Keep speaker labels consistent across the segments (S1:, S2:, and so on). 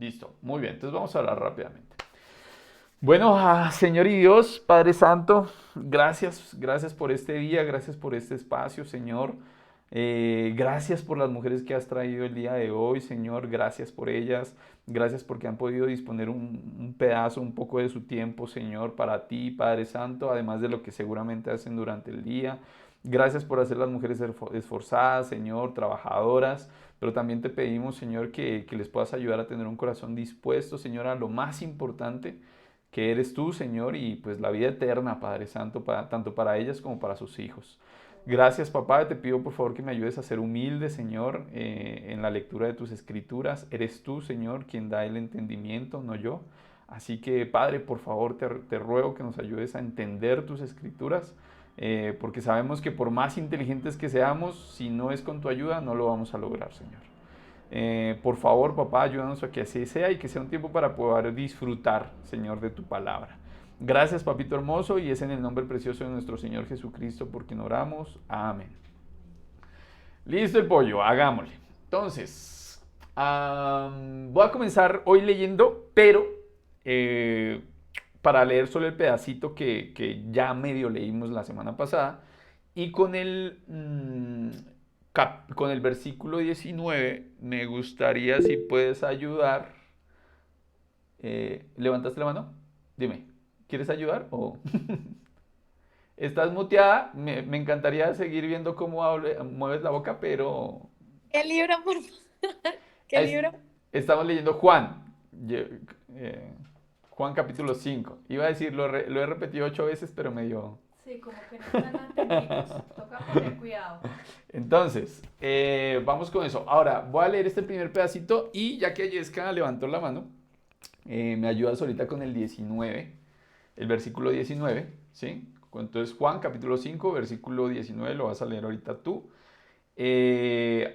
S1: Listo, muy bien. Entonces vamos a hablar rápidamente. Bueno, Señor y Dios, Padre Santo, gracias por este día, gracias por este espacio, Señor. Gracias por las mujeres que has traído el día de hoy, Señor. Gracias por ellas. Gracias porque han podido disponer un pedazo, un poco de su tiempo, Señor, para ti, Padre Santo, además de lo que seguramente hacen durante el día. Gracias por hacer las mujeres esforzadas, Señor, trabajadoras. Pero también te pedimos, Señor, que les puedas ayudar a tener un corazón dispuesto, Señor, a lo más importante que eres tú, Señor, y pues la vida eterna, Padre Santo, tanto para ellas como para sus hijos. Gracias, papá. Te pido por favor que me ayudes a ser humilde, Señor, en la lectura de tus escrituras. Eres tú, Señor, quien da el entendimiento, no yo. Así que, Padre, por favor, te ruego que nos ayudes a entender tus escrituras, porque sabemos que por más inteligentes que seamos, si no es con tu ayuda, no lo vamos a lograr, Señor. Por favor, papá, ayúdanos a que así sea y que sea un tiempo para poder disfrutar, Señor, de tu palabra. Gracias, papito hermoso, y es en el nombre precioso de nuestro Señor Jesucristo por quien oramos. Amén. Listo el pollo, hagámosle. Entonces, voy a comenzar hoy leyendo, pero eh, para leer solo el pedacito que ya medio leímos la semana pasada, y con el versículo 19 me gustaría si puedes ayudar. ¿Levantaste la mano? Dime, ¿quieres ayudar? O estás muteada, me encantaría seguir viendo cómo mueves la boca, pero
S2: ¿Qué libro, por favor? ¿Qué
S1: es-
S2: libro?
S1: estamos leyendo Juan, eh, Juan capítulo 5. Iba a decir, lo he repetido 8 veces, pero me dio...
S2: Sí, como que no están atenticos. Toca poner cuidado.
S1: Entonces, vamos con eso. Ahora, voy a leer este primer pedacito y ya que Yesca levantó la mano, me ayudas ahorita con el 19, el versículo 19, ¿sí? Entonces, Juan capítulo 5, versículo 19, lo vas a leer ahorita tú.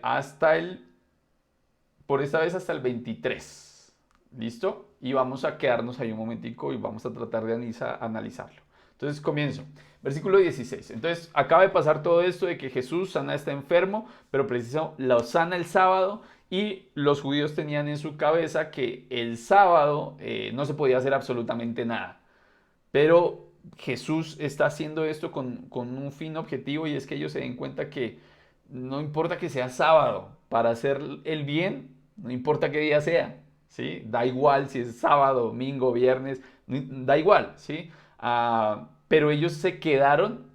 S1: Hasta por esta vez hasta el 23. ¿Listo? Y vamos a quedarnos ahí un momentico y vamos a tratar de analizarlo. Entonces comienzo. Versículo 16. Entonces acaba de pasar todo esto de que Jesús sana está enfermo, pero preciso lo sana el sábado y los judíos tenían en su cabeza que el sábado no se podía hacer absolutamente nada. Pero Jesús está haciendo esto con un fin objetivo y es que ellos se den cuenta que no importa que sea sábado, para hacer el bien, no importa qué día sea, ¿sí? Da igual si es sábado, domingo, viernes, da igual, ¿sí? Pero ellos se quedaron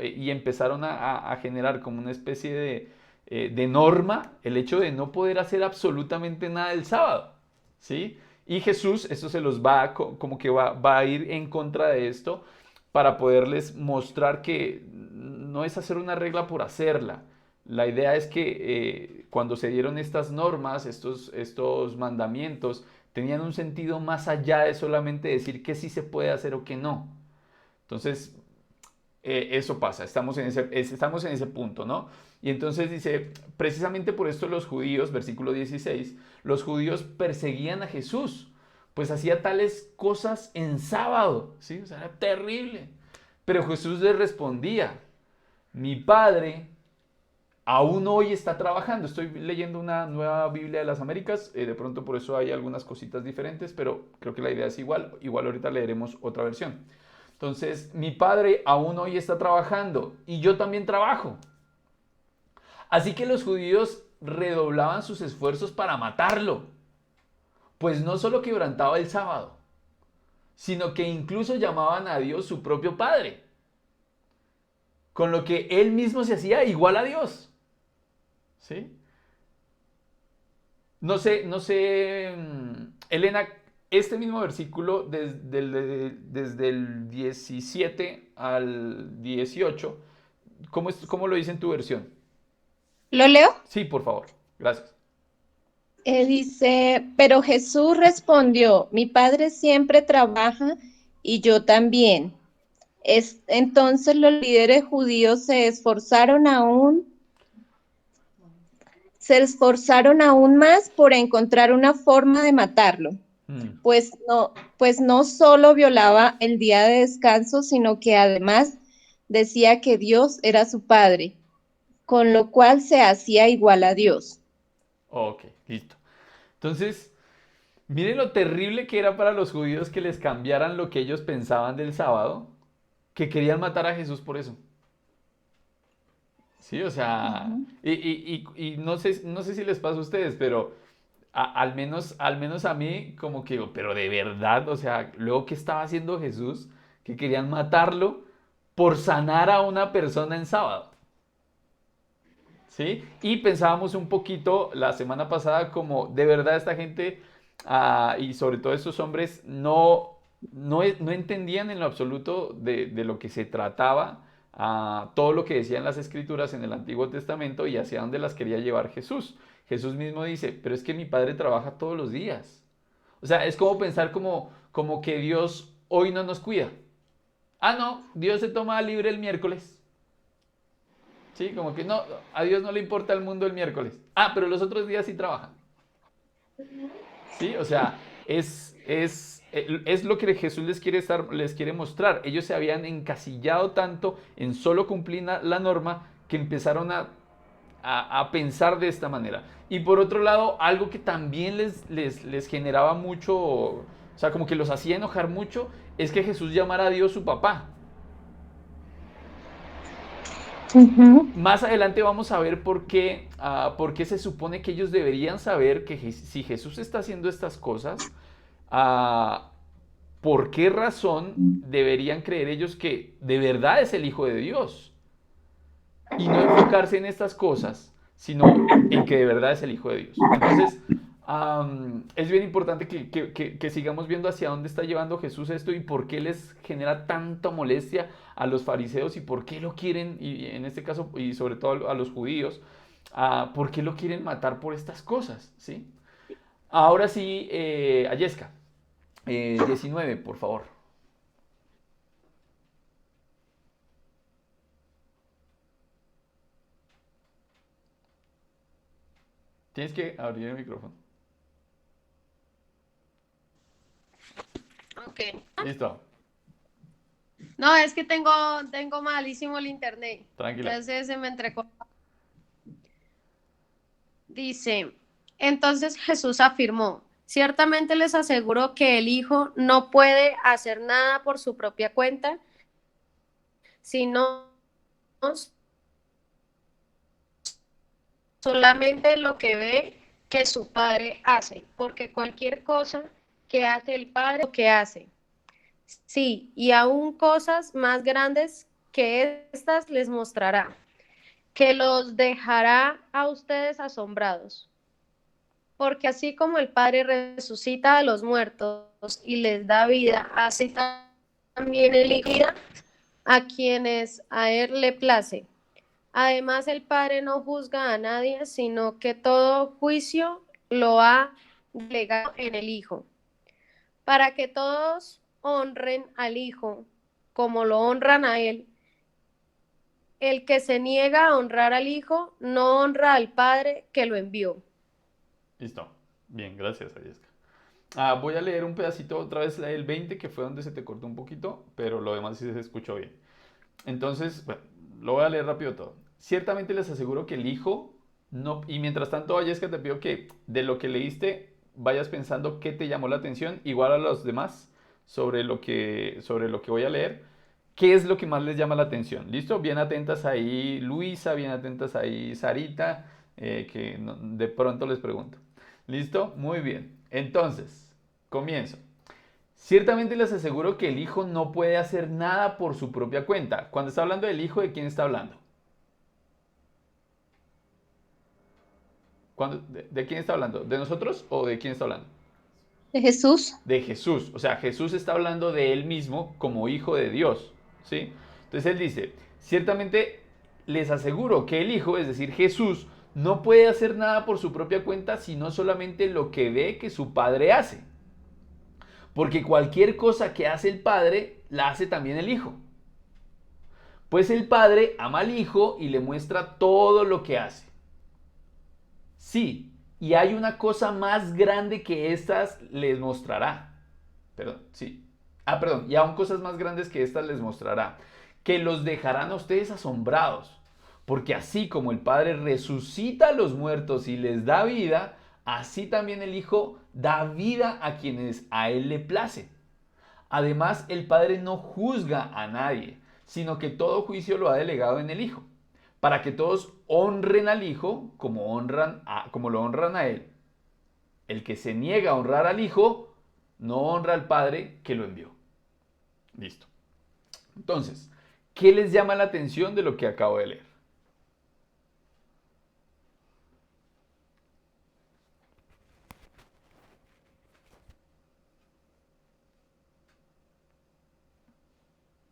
S1: y empezaron a generar como una especie de norma el hecho de no poder hacer absolutamente nada el sábado, ¿sí? Y Jesús, esto se los va, como que va a ir en contra de esto para poderles mostrar que no es hacer una regla por hacerla. La idea es que cuando se dieron estas normas, estos mandamientos, tenían un sentido más allá de solamente decir que sí se puede hacer o que no. Entonces, eso pasa, estamos en ese punto, ¿no? Y entonces dice, precisamente por esto los judíos, versículo 16, los judíos perseguían a Jesús, pues hacía tales cosas en sábado, ¿sí? O sea, era terrible. Pero Jesús les respondía, mi Padre aún hoy está trabajando. Estoy leyendo una nueva Biblia de las Américas, de pronto por eso hay algunas cositas diferentes, pero creo que la idea es igual. Igual ahorita leeremos otra versión. Entonces, mi padre aún hoy está trabajando y yo también trabajo. Así que los judíos redoblaban sus esfuerzos para matarlo, pues no solo quebrantaba el sábado, sino que incluso llamaban a Dios su propio padre, con lo que él mismo se hacía igual a Dios. ¿Sí? Elena, este mismo versículo desde el 17 al 18, ¿cómo lo dice en tu versión?
S2: ¿Lo leo?
S1: Sí, por favor. Gracias.
S2: Dice, pero Jesús respondió, mi padre siempre trabaja y yo también. Entonces los líderes judíos se esforzaron aún más por encontrar una forma de matarlo,
S1: Mm,
S2: pues no solo violaba el día de descanso, sino que además decía que Dios era su padre, con lo cual se hacía igual a Dios.
S1: ok, listo. Entonces, Miren lo terrible que era para los judíos que les cambiaran lo que ellos pensaban del sábado, que querían matar a Jesús por eso. Sí, o sea,
S2: Ujú.
S1: y no sé si les pasa a ustedes, pero al menos a mí, como que digo, pero de verdad, o sea, luego qué estaba haciendo Jesús, que querían matarlo por sanar a una persona en sábado. ¿Sí? Y pensábamos un poquito la semana pasada como de verdad esta gente y sobre todo estos hombres no entendían en lo absoluto de lo que se trataba, todo lo que decían las escrituras en el Antiguo Testamento y hacia dónde las quería llevar Jesús. Jesús mismo dice, pero es que mi Padre trabaja todos los días. O sea, es como pensar como que Dios hoy no nos cuida. Ah, no, Dios se toma libre el miércoles. Sí, como que no, a Dios no le importa el mundo el miércoles. Ah, pero los otros días sí trabajan. Sí, o sea, es lo que Jesús les quiere mostrar. Ellos se habían encasillado tanto en solo cumplir la norma que empezaron a pensar de esta manera. Y por otro lado, algo que también les generaba mucho, o sea, como que los hacía enojar mucho, es que Jesús llamara a Dios su papá.
S2: Ujú.
S1: Más adelante vamos a ver por qué se supone que ellos deberían saber que si Jesús está haciendo estas cosas, ah, por qué razón deberían creer ellos que de verdad es el Hijo de Dios y no enfocarse en estas cosas, sino en que de verdad es el Hijo de Dios. Entonces, es bien importante que sigamos viendo hacia dónde está llevando Jesús esto y por qué les genera tanta molestia a los fariseos y por qué lo quieren, y en este caso, y sobre todo a los judíos, por qué lo quieren matar por estas cosas, ¿sí? Ahora sí, Ayesca, 19, por favor. Tienes que abrir el micrófono.
S3: Ok.
S1: Listo,
S3: No, es que tengo malísimo el internet.
S1: tranquila.
S3: Entonces se me entrecorta. Dice, entonces Jesús afirmó, ciertamente les aseguro que el Hijo no puede hacer nada por su propia cuenta, sino solamente lo que ve que su Padre hace, porque cualquier cosa que hace el Padre, lo que hace. Sí, y aún cosas más grandes que estas les mostrará, que los dejará a ustedes asombrados. Porque así como el Padre resucita a los muertos y les da vida, así también el Hijo da a quienes a Él le place. Además, el Padre no juzga a nadie, sino que todo juicio lo ha delegado en el Hijo, para que todos honren al Hijo como lo honran a Él. El que se niega a honrar al Hijo no honra al Padre que lo envió.
S1: Listo. Bien, gracias, Ayesca. Voy a leer un pedacito otra vez el 20, que fue donde se te cortó un poquito, pero lo demás sí se escuchó bien. Entonces, bueno, lo voy a leer rápido todo. Ciertamente les aseguro que el Hijo no... Y mientras tanto, Ayesca, te pido que de lo que leíste vayas pensando qué te llamó la atención, igual a los demás, sobre lo que voy a leer. ¿Qué es lo que más les llama la atención? ¿Listo? Bien atentas ahí, Luisa, bien atentas ahí, Sarita, que de pronto les pregunto. ¿Listo? Muy bien. Entonces, comienzo. Ciertamente les aseguro que el hijo no puede hacer nada por su propia cuenta. Cuando está hablando del hijo, ¿de quién está hablando? ¿De quién está hablando? ¿De nosotros o de quién está hablando?
S2: De Jesús.
S1: De Jesús. O sea, Jesús está hablando de él mismo como hijo de Dios. ¿Sí? Entonces él dice, ciertamente les aseguro que el hijo, es decir, Jesús, no puede hacer nada por su propia cuenta, sino solamente lo que ve que su padre hace. Porque cualquier cosa que hace el padre, la hace también el hijo. Pues el padre ama al hijo y le muestra todo lo que hace. Sí, y hay una cosa más grande que estas les mostrará. Perdón, sí. Perdón, y aún cosas más grandes que estas les mostrará, que los dejarán a ustedes asombrados. Porque así como el Padre resucita a los muertos y les da vida, así también el Hijo da vida a quienes a Él le place. Además, el Padre no juzga a nadie, sino que todo juicio lo ha delegado en el Hijo, para que todos honren al Hijo como lo honran a Él. El que se niega a honrar al Hijo, no honra al Padre que lo envió. Listo. Entonces, ¿qué les llama la atención de lo que acabo de leer?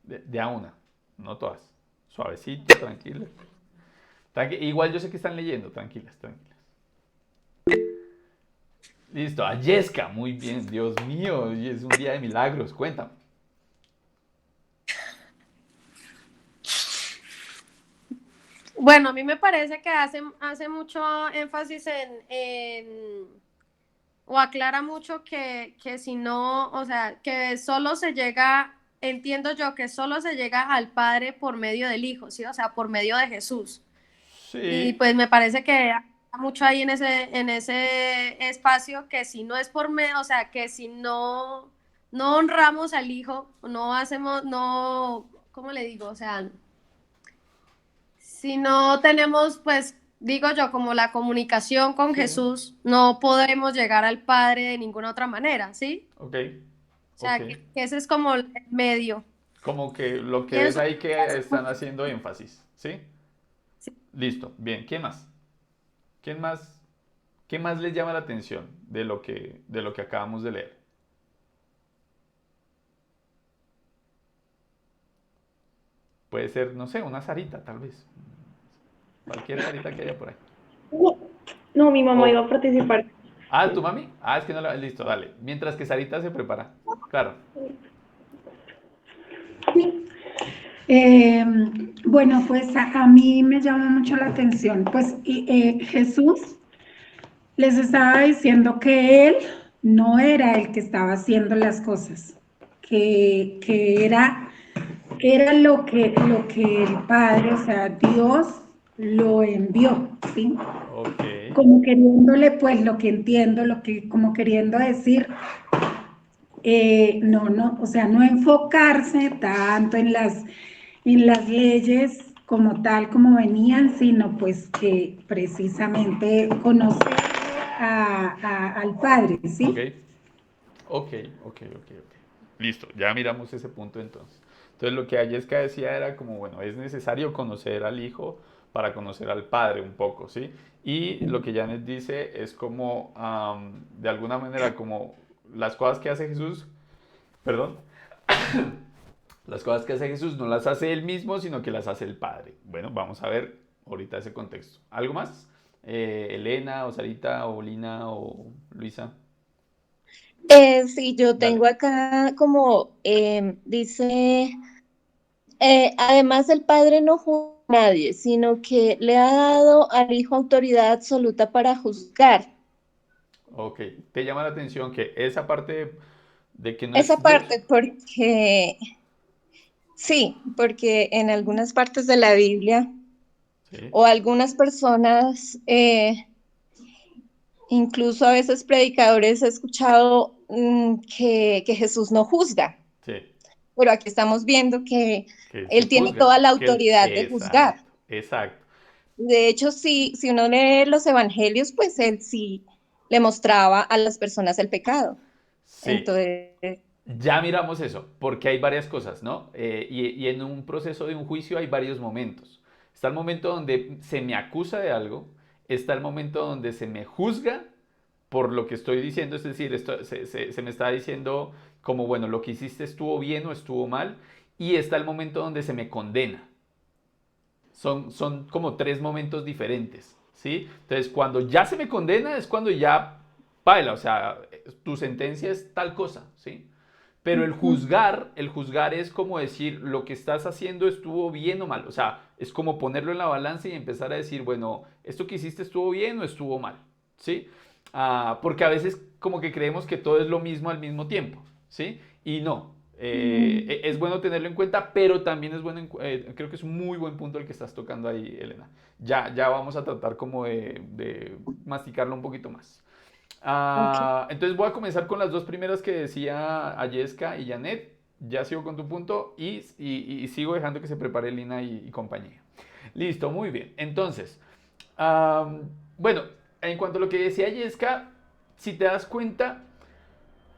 S1: De a una, no todas. Suavecito, tranquilas. Igual yo sé que están leyendo, tranquilas, tranquilas. Listo, a Yesca, muy bien, Dios mío, hoy es un día de milagros, cuéntame.
S3: Bueno, a mí me parece que hace mucho énfasis o aclara mucho que si no, o sea, que solo se llega, entiendo yo, que solo se llega al Padre por medio del Hijo, ¿sí? O sea, por medio de Jesús. Y
S1: Sí,
S3: pues me parece que hay mucho ahí en ese espacio que si no es por medio, o sea, que si no honramos al Hijo, no hacemos, no, ¿cómo le digo? O sea, si no tenemos, pues, digo yo, como la comunicación con
S1: sí,
S3: Jesús, no podemos llegar al Padre de ninguna otra manera, ¿sí?
S1: ok,
S3: O
S1: ok.
S3: sea, que ese es como el medio.
S1: Como que lo que ves
S3: Pienso
S1: ahí
S3: que
S1: que
S3: hace
S1: están
S3: mucho-
S1: haciendo énfasis, ¿sí?
S3: sí.
S1: Listo, bien, ¿quién más? ¿Quién más? ¿Qué más les llama la atención de lo que acabamos de leer? Puede ser, no sé, una Sarita, tal vez. Cualquier Sarita que haya por ahí.
S4: No, no, mi mamá iba
S1: O,
S4: a participar.
S1: ¿tu mami? Es que no la... Listo, dale. Mientras que Sarita se prepara. Claro.
S5: Sí. Eh, bueno, pues a mí me llama mucho la atención, pues Jesús les estaba diciendo que él no era el que estaba haciendo las cosas, que era lo que el Padre, o sea, Dios lo envió, ¿sí?
S1: Ok.
S5: Como queriéndole, pues lo que entiendo, como queriendo decir, no, o sea, no enfocarse tanto en las leyes como tal como venían, sino pues que precisamente conocer al Padre,
S1: Ok.
S5: ¿sí?
S1: Ok, ok, ok, ok. Listo, ya miramos ese punto entonces. Entonces lo que Ayeska decía era como, bueno, es necesario conocer al Hijo para conocer al Padre un poco, ¿sí? Y lo que Janet dice es como, de alguna manera, como las cosas que hace Jesús, perdón, las cosas que hace Jesús no las hace él mismo, sino que las hace el Padre. Bueno, vamos a ver ahorita ese contexto. ¿Algo más? Elena, o Sarita, o Lina, o Luisa.
S2: Sí, yo
S1: Dale.
S2: tengo acá como dice, además el Padre no juzga a nadie, sino que le ha dado al Hijo autoridad absoluta para juzgar.
S1: Ok, ¿te llama la atención que esa parte de que no
S2: Esa
S1: es Dios?
S2: parte, porque sí, porque en algunas partes de la Biblia
S1: Sí,
S2: o algunas personas, incluso a veces predicadores, he escuchado que Jesús no juzga,
S1: sí,
S2: pero aquí estamos viendo que
S1: que sí
S2: Él tiene
S1: juzga,
S2: toda la
S1: que él,
S2: autoridad de juzgar.
S1: exacto, exacto,
S2: De hecho, si uno lee los evangelios, pues Él sí le mostraba a las personas el pecado.
S1: sí.
S2: Entonces,
S1: Ya miramos eso, porque hay varias cosas, ¿no? Y en un proceso de un juicio hay varios momentos. Está el momento donde se me acusa de algo, está el momento donde se me juzga por lo que estoy diciendo, es decir, se me está diciendo como, bueno, lo que hiciste estuvo bien o estuvo mal, y está el momento donde se me condena. Son como tres momentos diferentes, ¿sí? Entonces, cuando ya se me condena es cuando ya baila, o sea, tu sentencia es tal cosa, ¿sí? Pero el juzgar es como decir, lo que estás haciendo estuvo bien o mal. O sea, es como ponerlo en la balanza y empezar a decir, bueno, esto que hiciste estuvo bien o estuvo mal, ¿sí? Porque a veces como que creemos que todo es lo mismo al mismo tiempo, ¿sí? Y no. Es bueno tenerlo en cuenta, pero también es bueno, creo que es un muy buen punto el que estás tocando ahí, Elena. Ya vamos a tratar como de masticarlo un poquito más. Entonces voy a comenzar con las dos primeras que decía Ayeska y Janet. Ya sigo con tu punto y sigo dejando que se prepare Lina y compañía. Listo, muy bien. Entonces, bueno, en cuanto a lo que decía Ayeska, si te das cuenta,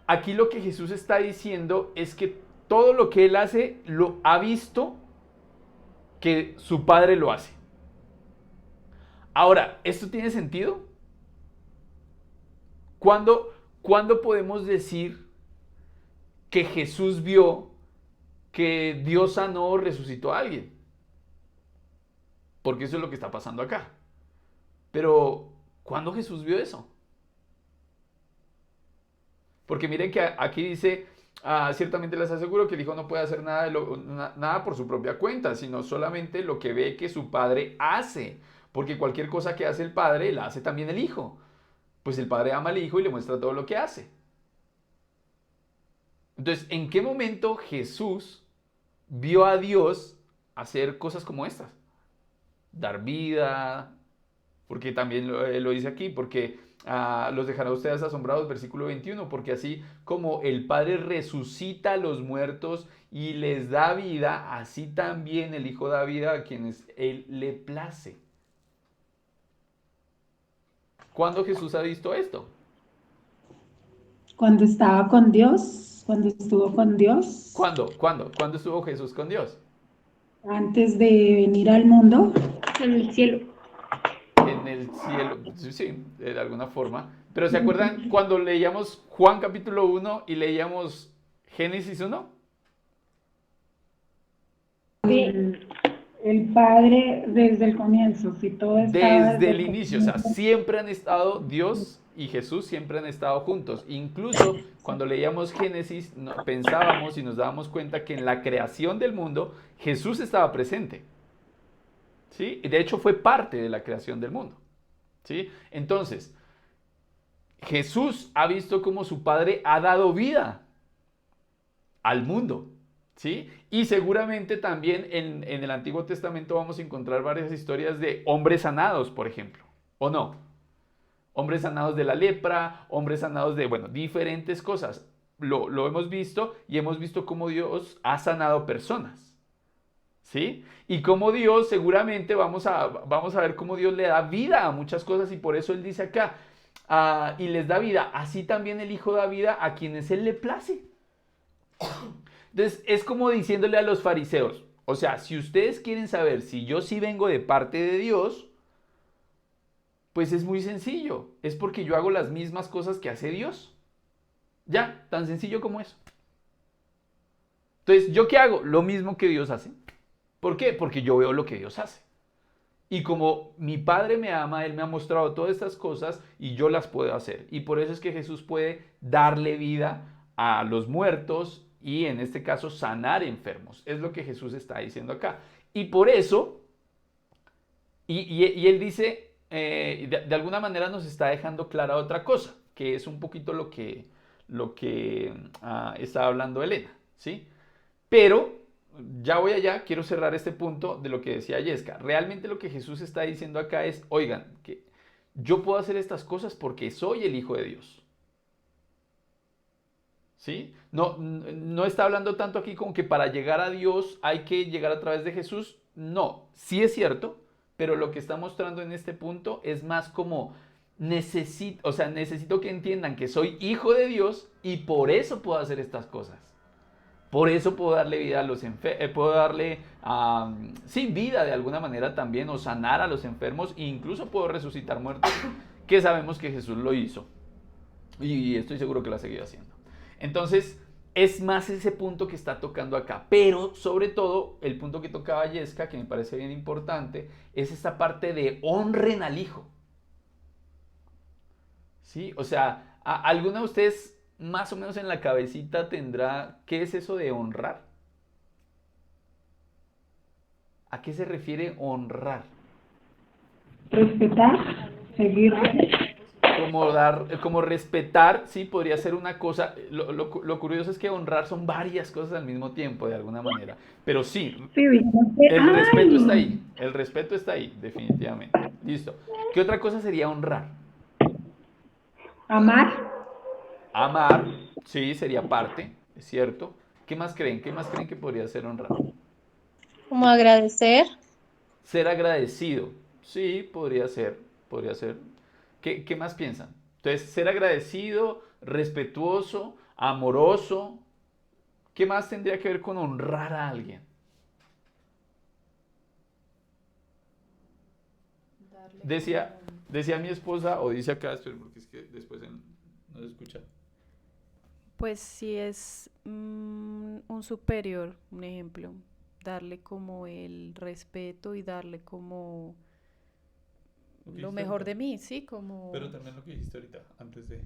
S1: aquí lo que Jesús está diciendo es que todo lo que él hace lo ha visto que su padre lo hace. Ahora, ¿esto tiene sentido? ¿Cuándo podemos decir que Jesús vio que Dios sanó o resucitó a alguien? Porque eso es lo que está pasando acá. Pero, ¿cuándo Jesús vio eso? Porque miren que aquí dice, ciertamente les aseguro que el Hijo no puede hacer nada por su propia cuenta, sino solamente lo que ve que su Padre hace. Porque cualquier cosa que hace el Padre, la hace también el Hijo. Pues el Padre ama al Hijo y le muestra todo lo que hace. Entonces, ¿en qué momento Jesús vio a Dios hacer cosas como estas? Dar vida, porque también lo dice aquí, porque los dejará ustedes asombrados, versículo 21, porque así como el Padre resucita a los muertos y les da vida, así también el Hijo da vida a quienes Él le place. ¿Cuándo Jesús ha visto esto?
S5: Cuando estaba con Dios, cuando estuvo con Dios,
S1: ¿Cuándo estuvo Jesús con Dios?
S5: antes de venir al mundo,
S4: En el cielo.
S1: En el cielo, sí, de alguna forma. Pero ¿se acuerdan cuando leíamos Juan capítulo 1 y leíamos Génesis 1?
S5: el Padre desde el comienzo, si todo estaba
S1: Desde el inicio, o sea, siempre han estado Dios y Jesús, siempre han estado juntos. Incluso cuando leíamos Génesis, pensábamos y nos dábamos cuenta que en la creación del mundo Jesús estaba presente. ¿Sí? Y de hecho fue parte de la creación del mundo. ¿Sí? Entonces, Jesús ha visto cómo su Padre ha dado vida al mundo. ¿Sí? Y seguramente también en el Antiguo Testamento vamos a encontrar varias historias de hombres sanados, por ejemplo. ¿O no? Hombres sanados de la lepra, hombres sanados de, bueno, diferentes cosas. Lo hemos visto y hemos visto cómo Dios ha sanado personas. ¿Sí? Y cómo Dios, seguramente vamos a ver cómo Dios le da vida a muchas cosas y por eso Él dice acá, y les da vida. Así también el Hijo da vida a quienes Él le place. Entonces, es como diciéndole a los fariseos, o sea, si ustedes quieren saber si yo sí vengo de parte de Dios, pues es muy sencillo, es porque yo hago las mismas cosas que hace Dios. Ya, tan sencillo como eso. Entonces, ¿yo qué hago? Lo mismo que Dios hace. ¿Por qué? Porque yo veo lo que Dios hace. Y como mi Padre me ama, Él me ha mostrado todas estas cosas y yo las puedo hacer. Y por eso es que Jesús puede darle vida a los muertos y en este caso sanar enfermos. Es lo que Jesús está diciendo acá. Y por eso, y Él dice, de alguna manera nos está dejando clara otra cosa, que es un poquito lo que estaba hablando Elena, ¿sí? Pero ya voy allá, quiero cerrar este punto de lo que decía Yesca. Realmente lo que Jesús está diciendo acá es, oigan, que yo puedo hacer estas cosas porque soy el Hijo de Dios. ¿Sí? No está hablando tanto aquí como que para llegar a Dios hay que llegar a través de Jesús. No, sí es cierto, pero lo que está mostrando en este punto es más como necesito que entiendan que soy hijo de Dios y por eso puedo hacer estas cosas. Por eso puedo darle vida a los enfermos, puedo darle vida de alguna manera también o sanar a los enfermos e incluso puedo resucitar muertos, que sabemos que Jesús lo hizo y estoy seguro que lo ha seguido haciendo. Entonces, es más ese punto que está tocando acá, pero sobre todo el punto que tocaba Yesca, que me parece bien importante, es esta parte de honren al Hijo. ¿Sí? O sea, ¿alguna de ustedes más o menos en la cabecita tendrá qué es eso de honrar? ¿A qué se refiere honrar?
S5: respetar, seguir.
S1: Como respetar, sí, podría ser una cosa. Lo curioso es que honrar son varias cosas al mismo tiempo, de alguna manera. Pero sí,
S5: Sí, digamos que,
S1: el respeto está
S5: ay,
S1: ahí. El respeto está ahí, definitivamente. Listo. ¿Qué otra cosa sería honrar?
S5: Amar.
S1: Amar, sí, sería parte, es cierto. ¿Qué más creen? ¿Qué más creen que podría ser honrar?
S2: Como agradecer.
S1: Ser agradecido, sí, podría ser, podría ser. ¿Qué más piensan? Entonces, ser agradecido, respetuoso, amoroso. ¿Qué más tendría que ver con honrar a alguien? Decía, decía mi esposa, o dice acá, espera, porque es que después no se escucha.
S6: Pues si es un superior, un ejemplo, darle como el respeto y darle como lo mejor de mí, ¿sí? Como
S1: Pero también lo que dijiste ahorita, antes de...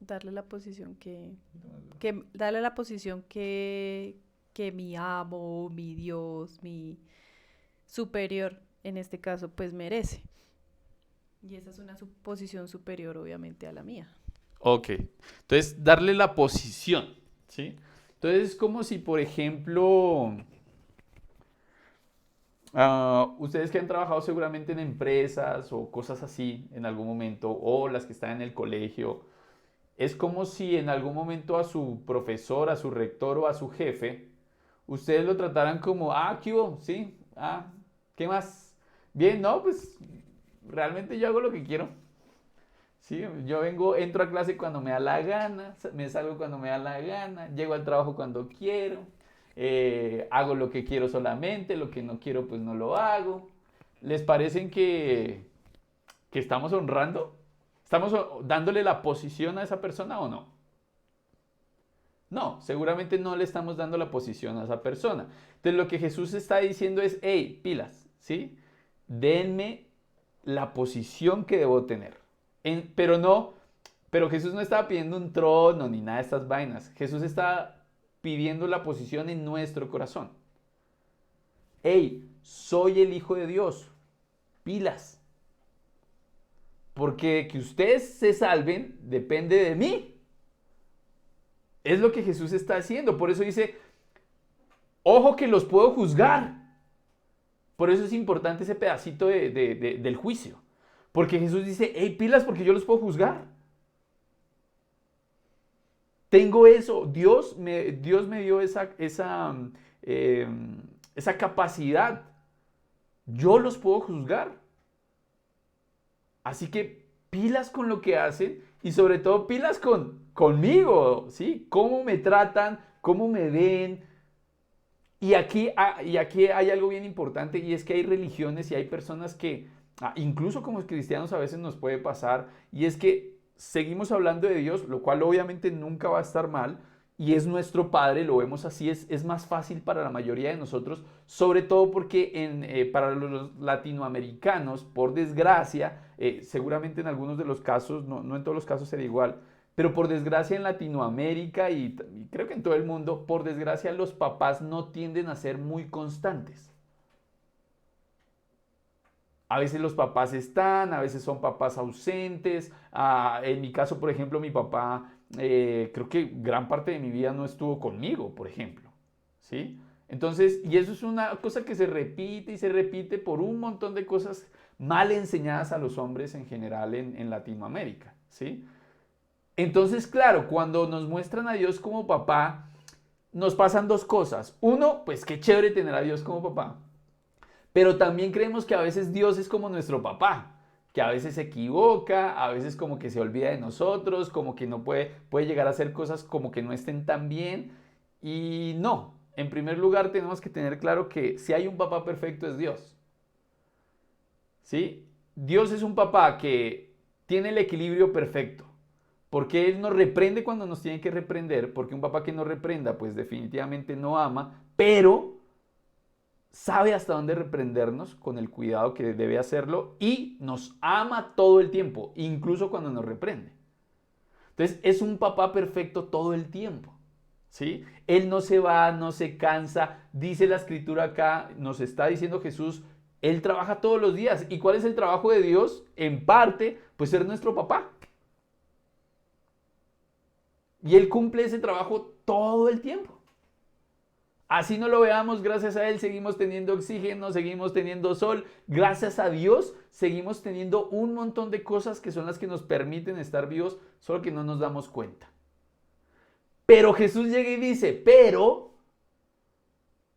S6: darle la posición darle la posición que mi amo, mi Dios, mi superior, en este caso, pues merece. Y esa es una posición superior, obviamente, a la mía.
S1: Ok, entonces darle la posición, ¿sí? Entonces es como si, por ejemplo, ustedes que han trabajado seguramente en empresas o cosas así en algún momento, o las que están en el colegio, es como si en algún momento a su profesor, a su rector o a su jefe, ustedes lo trataran como, ¿qué hubo? ¿Sí? ¿Qué más? Bien, no, pues realmente yo hago lo que quiero. Sí, yo entro a clase cuando me da la gana, me salgo cuando me da la gana, llego al trabajo cuando quiero, hago lo que quiero solamente, lo que no quiero pues no lo hago. ¿Les parecen que estamos honrando? ¿Estamos dándole la posición a esa persona o no? No, seguramente no le estamos dando la posición a esa persona. Entonces lo que Jesús está diciendo es, hey, pilas, ¿sí? Denme la posición que debo tener. Pero Jesús no estaba pidiendo un trono ni nada de estas vainas. Jesús está pidiendo la posición en nuestro corazón. Hey, soy el Hijo de Dios. Pilas. Porque que ustedes se salven depende de mí. Es lo que Jesús está haciendo. Por eso dice, ojo que los puedo juzgar. Por eso es importante ese pedacito del juicio. Porque Jesús dice, hey, pilas porque yo los puedo juzgar. Tengo eso. Dios me dio esa capacidad. Yo los puedo juzgar. Así que pilas con lo que hacen y sobre todo pilas conmigo, ¿sí? Cómo me tratan, cómo me ven. Y aquí hay algo bien importante y es que hay religiones y hay personas que, incluso como cristianos a veces nos puede pasar, y es que seguimos hablando de Dios, lo cual obviamente nunca va a estar mal, y es nuestro Padre, lo vemos así, es más fácil para la mayoría de nosotros, sobre todo porque para los latinoamericanos, por desgracia, seguramente en algunos de los casos, no en todos los casos será igual, pero por desgracia en Latinoamérica y creo que en todo el mundo, por desgracia los papás no tienden a ser muy constantes. A veces los papás están, a veces son papás ausentes. En mi caso, por ejemplo, mi papá, creo que gran parte de mi vida no estuvo conmigo, por ejemplo. ¿Sí? Entonces, y eso es una cosa que se repite y se repite por un montón de cosas mal enseñadas a los hombres en general en Latinoamérica. ¿Sí? Entonces, claro, cuando nos muestran a Dios como papá, nos pasan dos cosas. Uno, pues qué chévere tener a Dios como papá. Pero también creemos que a veces Dios es como nuestro papá, que a veces se equivoca, a veces como que se olvida de nosotros, como que no puede llegar a hacer cosas como que no estén tan bien. Y no, en primer lugar tenemos que tener claro que si hay un papá perfecto es Dios. ¿Sí? Dios es un papá que tiene el equilibrio perfecto. Porque Él nos reprende cuando nos tiene que reprender, porque un papá que no reprenda, pues definitivamente no ama, pero sabe hasta dónde reprendernos con el cuidado que debe hacerlo y nos ama todo el tiempo, incluso cuando nos reprende. Entonces es un papá perfecto todo el tiempo, ¿sí? Él no se va, no se cansa, dice la escritura acá, nos está diciendo Jesús, Él trabaja todos los días. ¿Y cuál es el trabajo de Dios? En parte, pues ser nuestro papá. Y Él cumple ese trabajo todo el tiempo. Así no lo veamos, gracias a Él seguimos teniendo oxígeno, seguimos teniendo sol. Gracias a Dios seguimos teniendo un montón de cosas que son las que nos permiten estar vivos, solo que no nos damos cuenta. Pero Jesús llega y dice, pero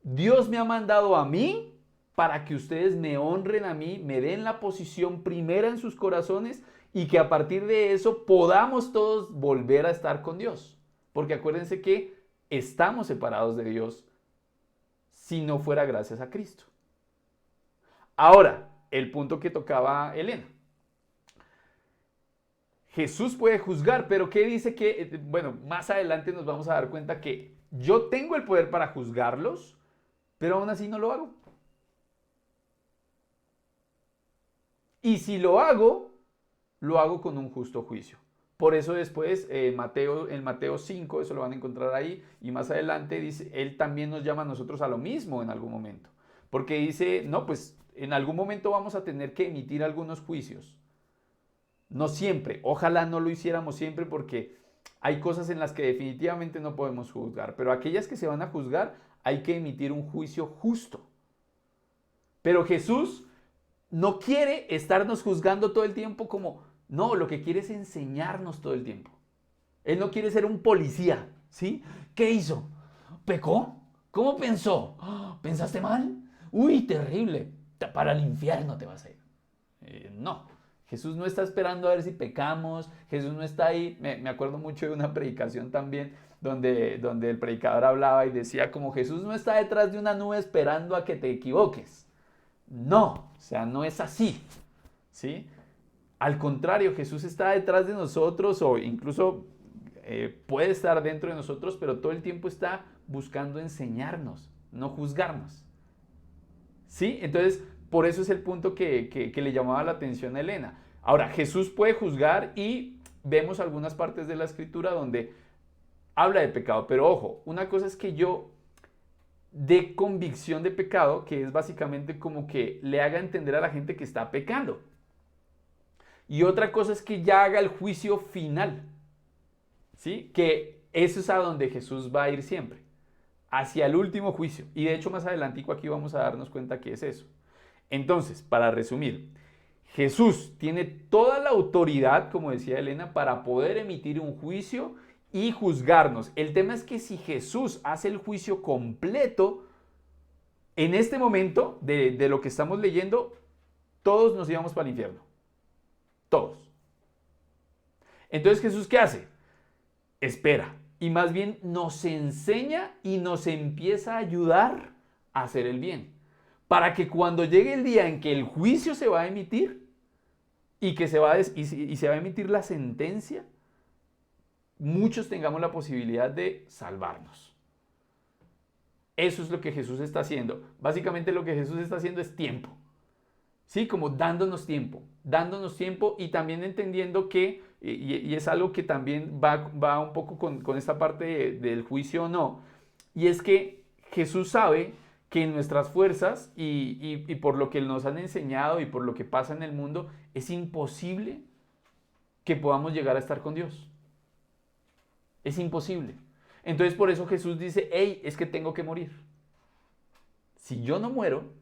S1: Dios me ha mandado a mí para que ustedes me honren a mí, me den la posición primera en sus corazones y que a partir de eso podamos todos volver a estar con Dios. Porque acuérdense que estamos separados de Dios si no fuera gracias a Cristo. Ahora, el punto que tocaba Elena. Jesús puede juzgar, pero ¿qué dice que? Bueno, más adelante nos vamos a dar cuenta que yo tengo el poder para juzgarlos, pero aún así no lo hago. Y si lo hago con un justo juicio. Por eso después en Mateo 5, eso lo van a encontrar ahí, y más adelante dice, Él también nos llama a nosotros a lo mismo en algún momento. Porque dice, no, pues en algún momento vamos a tener que emitir algunos juicios. No siempre, ojalá no lo hiciéramos siempre porque hay cosas en las que definitivamente no podemos juzgar, pero aquellas que se van a juzgar hay que emitir un juicio justo. Pero Jesús no quiere estarnos juzgando todo el tiempo como, no, lo que quiere es enseñarnos todo el tiempo. Él no quiere ser un policía, ¿sí? ¿Qué hizo? ¿Pecó? ¿Cómo pensó? ¿Pensaste mal? Uy, terrible, para el infierno te vas a ir. No, Jesús no está esperando a ver si pecamos, Jesús no está ahí. Me acuerdo mucho de una predicación también donde el predicador hablaba y decía como Jesús no está detrás de una nube esperando a que te equivoques. No, o sea, no es así, ¿sí? Al contrario, Jesús está detrás de nosotros o incluso puede estar dentro de nosotros, pero todo el tiempo está buscando enseñarnos, no juzgarnos. ¿Sí? Entonces, por eso es el punto que le llamaba la atención a Elena. Ahora, Jesús puede juzgar y vemos algunas partes de la Escritura donde habla de pecado, pero ojo, una cosa es que yo dé convicción de pecado, que es básicamente como que le haga entender a la gente que está pecando. Y otra cosa es que ya haga el juicio final, ¿sí? Que eso es a donde Jesús va a ir siempre, hacia el último juicio. Y de hecho más adelantico aquí vamos a darnos cuenta que es eso. Entonces, para resumir, Jesús tiene toda la autoridad, como decía Elena, para poder emitir un juicio y juzgarnos. El tema es que si Jesús hace el juicio completo, en este momento de lo que estamos leyendo, todos nos íbamos para el infierno. Todos. Entonces, ¿Jesús qué hace? Espera. Y más bien nos enseña y nos empieza a ayudar a hacer el bien. Para que cuando llegue el día en que el juicio se va a emitir y que se va a emitir la sentencia, muchos tengamos la posibilidad de salvarnos. Eso es lo que Jesús está haciendo. Básicamente lo que Jesús está haciendo es tiempo. Sí, como dándonos tiempo y también entendiendo que, y es algo que también va un poco con esta parte del juicio o no, y es que Jesús sabe que en nuestras fuerzas y por lo que nos han enseñado y por lo que pasa en el mundo, es imposible que podamos llegar a estar con Dios. Es imposible. Entonces por eso Jesús dice, hey, es que tengo que morir. Si yo no muero,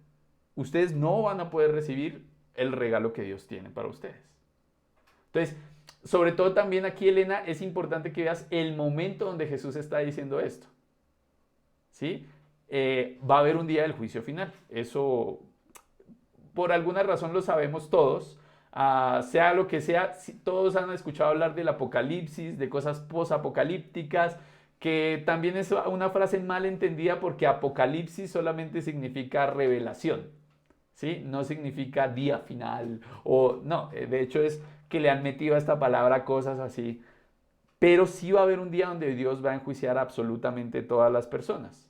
S1: ustedes no van a poder recibir el regalo que Dios tiene para ustedes. Entonces, sobre todo también aquí, Elena, es importante que veas el momento donde Jesús está diciendo esto. ¿Sí? Va a haber un día del juicio final. Eso, por alguna razón lo sabemos todos. Sea lo que sea, todos han escuchado hablar del apocalipsis, de cosas posapocalípticas, que también es una frase mal entendida porque apocalipsis solamente significa revelación. ¿Sí? No significa día final, o no, de hecho es que le han metido a esta palabra cosas así, pero sí va a haber un día donde Dios va a enjuiciar absolutamente todas las personas,